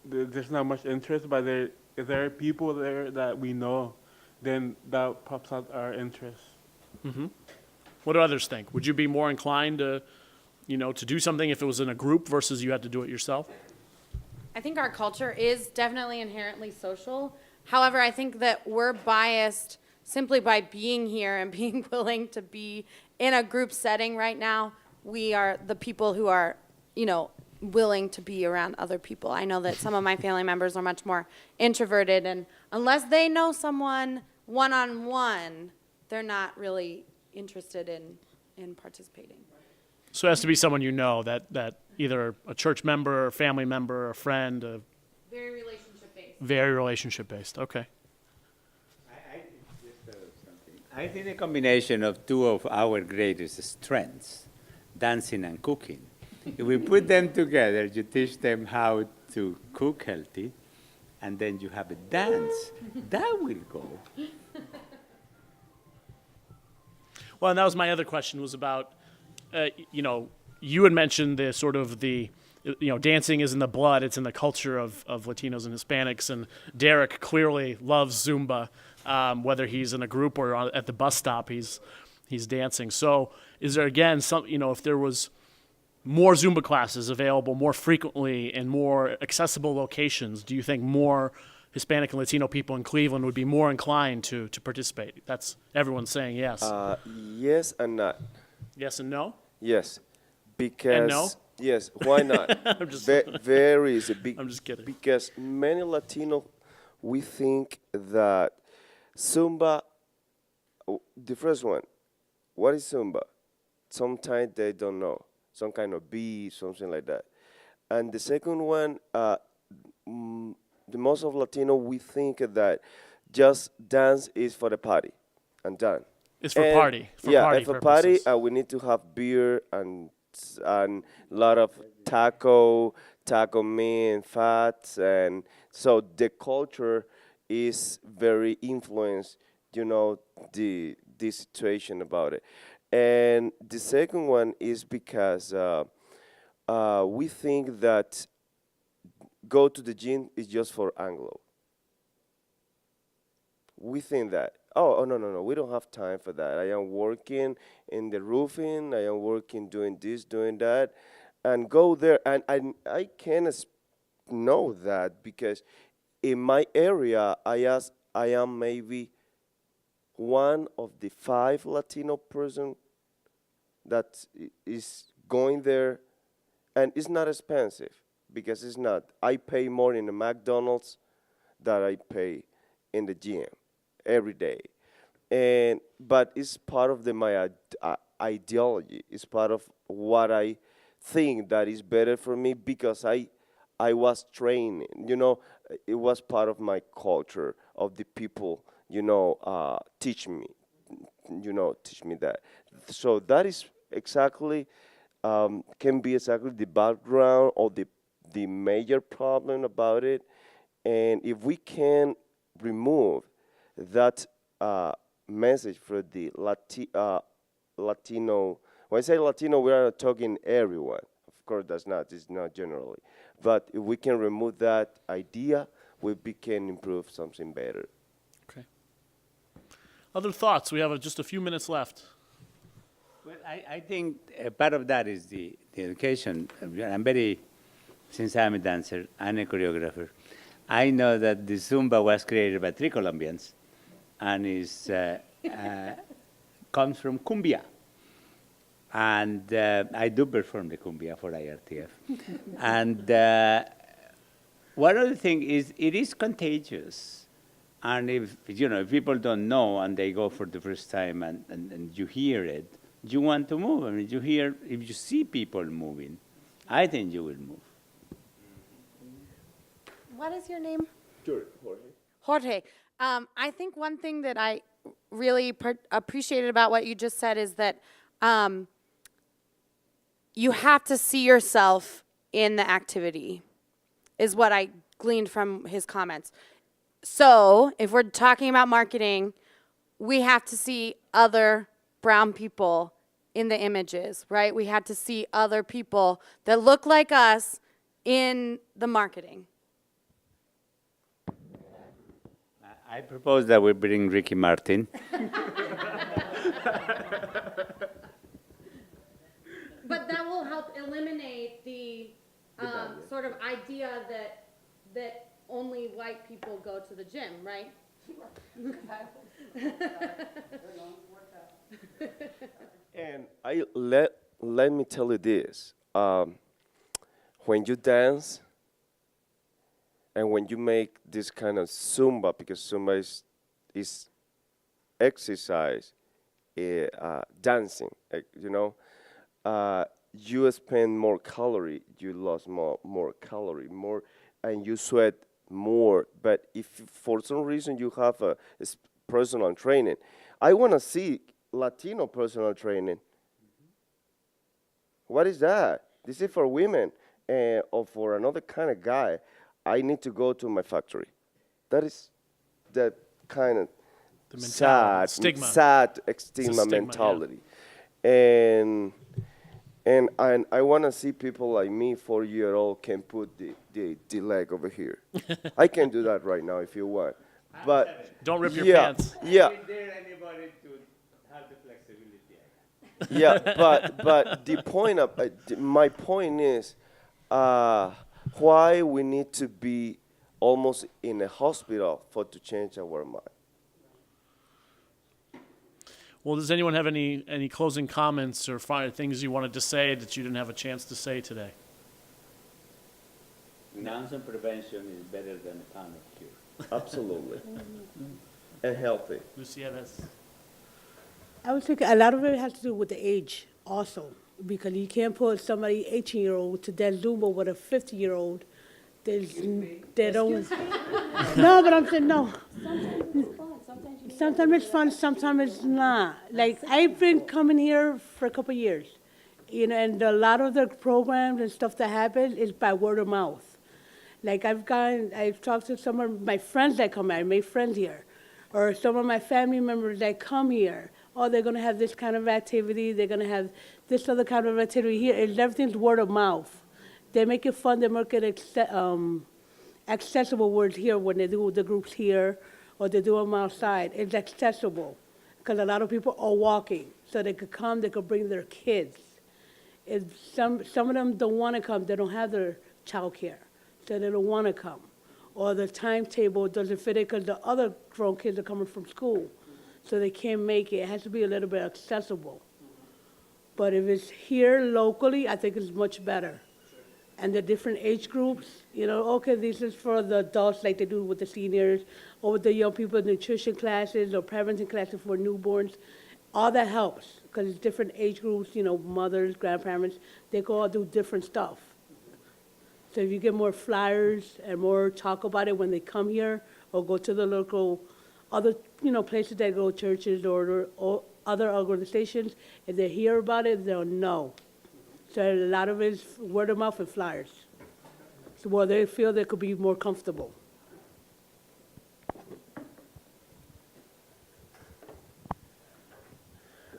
There's not much interest. But if there are people there that we know, then that pops out our interest. Mm-hmm. What do others think? Would you be more inclined to do something if it was in a group versus you had to do it yourself? I think our culture is definitely inherently social. However, I think that we're biased simply by being here and being willing to be in a group setting right now. We are the people who are, willing to be around other people. I know that some of my family members are much more introverted, and unless they know someone one-on-one, they're not really interested in participating. So it has to be someone that either a church member, a family member, a friend. Very relationship-based. Very relationship-based, okay. I think a combination of two of our greatest strengths, dancing and cooking. If we put them together, you teach them how to cook healthy, and then you have a dance. That will go. Well, and that was my other question was about, you had mentioned the sort of the dancing is in the blood. It's in the culture of Latinos and Hispanics. And Derek clearly loves Zumba, whether he's in a group or at the bus stop, he's dancing. So is there, again, if there was more Zumba classes available more frequently in more accessible locations, do you think more Hispanic and Latino people in Cleveland would be more inclined to participate? That's everyone's saying yes. Yes and not. Yes and no? Yes, because no? yes. Why not? I'm just Very is a big. I'm just kidding. Because many Latino, we think that Zumba. The first one, what is Zumba? Sometimes they don't know. Some kind of beat, something like that. And the second one, the most of Latino, we think that just dance is for the party and done. It's for party. For yeah, party and for purposes. party, we need to have beer and a lot of taco meat, fats, and so the culture is very influenced. The situation about it. And the second one is because we think that go to the gym is just for Anglo. We think that. Oh, no, we don't have time for that. I am working in the roofing. I am working doing this, doing that. And go there. And I can know that because in my area, I am maybe one of the 5 Latino person that is going there, and it's not expensive because it's not. I pay more in the McDonald's than I pay in the gym every day, but it's part of my ideology. It's part of what I think that is better for me because I was training. It was part of my culture of the people. Teach me that. So that is exactly, can be exactly the background or the major problem about it. And if we can remove that message for the Latino, when I say Latino, we are not talking everyone. Of course, it's not generally. But if we can remove that idea, we can improve something better. Okay. Other thoughts? We have just a few minutes left. Well, I think part of that is the education. Since I'm a dancer and a choreographer, I know that the Zumba was created by 3 Colombians and comes from cumbia. And I do perform the cumbia for IRTF. And one other thing is it is contagious. And if people don't know and they go for the first time and you hear it, you want to move. I mean, if you see people moving, I think you will move. What is your name? Sure, Jorge. Jorge. I think one thing that I really appreciated about what you just said is that you have to see yourself in the activity, is what I gleaned from his comments. So if we're talking about marketing, we have to see other brown people in the images, right? We had to see other people that look like us in the marketing. I propose that we bring Ricky Martin. But that will help eliminate the sort of idea that only white people go to the gym, right? And let me tell you this: when you dance and when you make this kind of Zumba, because Zumba is exercise, dancing, you spend more calorie, you lose more calorie, and you sweat more. But if for some reason you have a personal training, I want to see Latino personal training. What is that? This is for women or for another kind of guy. I need to go to my factory. That is that kind of Stigma. sad stigma It's a stigma, mentality. And And I want to see people like me, 4-year-old, can put the leg over here. I can do that right now if you want. But Don't rip your yeah, pants. yeah, Dare anybody to have the flexibility? yeah. But the point of my point is, why we need to be almost in a hospital for to change our mind. Well, does anyone have any closing comments or things you wanted to say that you didn't have a chance to say today? Nonsense prevention is better than a pound of cure. Absolutely, and healthy. Lucia, that's... I would think a lot of it has to do with the age also, because you can't put somebody 18-year-old to dance Zumba with a 50-year-old. They don't. No, but I'm saying no. Sometimes it's fun, sometimes it's not. Like, I've been coming here for a couple of years, you know, and a lot of the programs and stuff that happen is by word of mouth. Like, I've talked to some of my friends that come here, I made friends here, or some of my family members that come here. Oh, they're going to have this kind of activity, they're going to have this other kind of activity here. It's everything's word of mouth. They make it fun, they make it accessible words here when they do the groups here, or they do them outside. It's accessible, because a lot of people are walking, so they could come, they could bring their kids. If some of them don't want to come, they don't have their child care, so they don't want to come. Or the timetable doesn't fit it because the other grown kids are coming from school, so they can't make it. It has to be a little bit accessible. But if it's here locally, I think it's much better. And the different age groups, you know, okay, this is for the adults like they do with the seniors, or with the young people, nutrition classes, or parenting classes for newborns. All that helps, because it's different age groups, you know, mothers, grandparents, they can all do different stuff. So if you get more flyers and more talk about it when they come here, or go to the local other, you know, places that go, churches or other organizations, if they hear about it, they'll know. So a lot of it is word of mouth and flyers. So where they feel they could be more comfortable.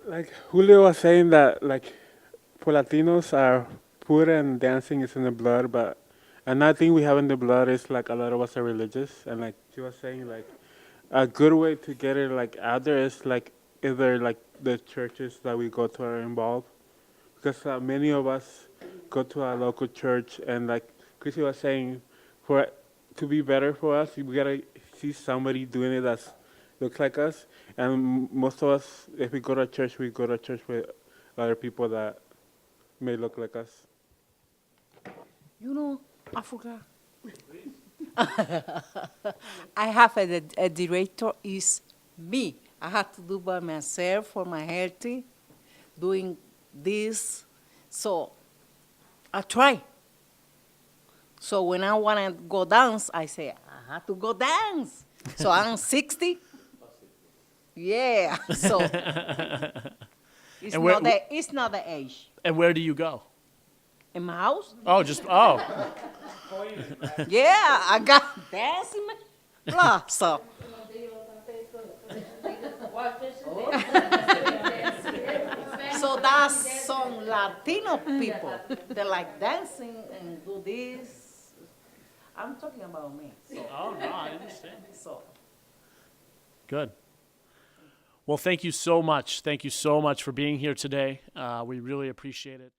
Like Julio was saying that, like, for Latinos, our food and dancing is in the blood, but another thing we have in the blood is, like, a lot of us are religious, and like she was saying, like, a good way to get it, like, out there is, like, either, like, the churches that we go to are involved, because many of us go to our local church, and like Chrissy was saying, for it to be better for us, we gotta see somebody doing it that looks like us. And most of us, if we go to church, we go to church with other people that may look like us. You know, I forgot. I have a director is me. I have to do by myself for my healthy, doing this. So I try. So when I want to go dance, I say, I have to go dance. So I'm 60. Yeah. So it's not the age. And where do you go? In my house? Oh, Yeah, I got dancing. Blah, so. So that's some Latino people. They like dancing and do this. I'm talking about me. So. Oh, no, I understand. So. Good. Well, thank you so much. Thank you so much for being here today. We really appreciate it.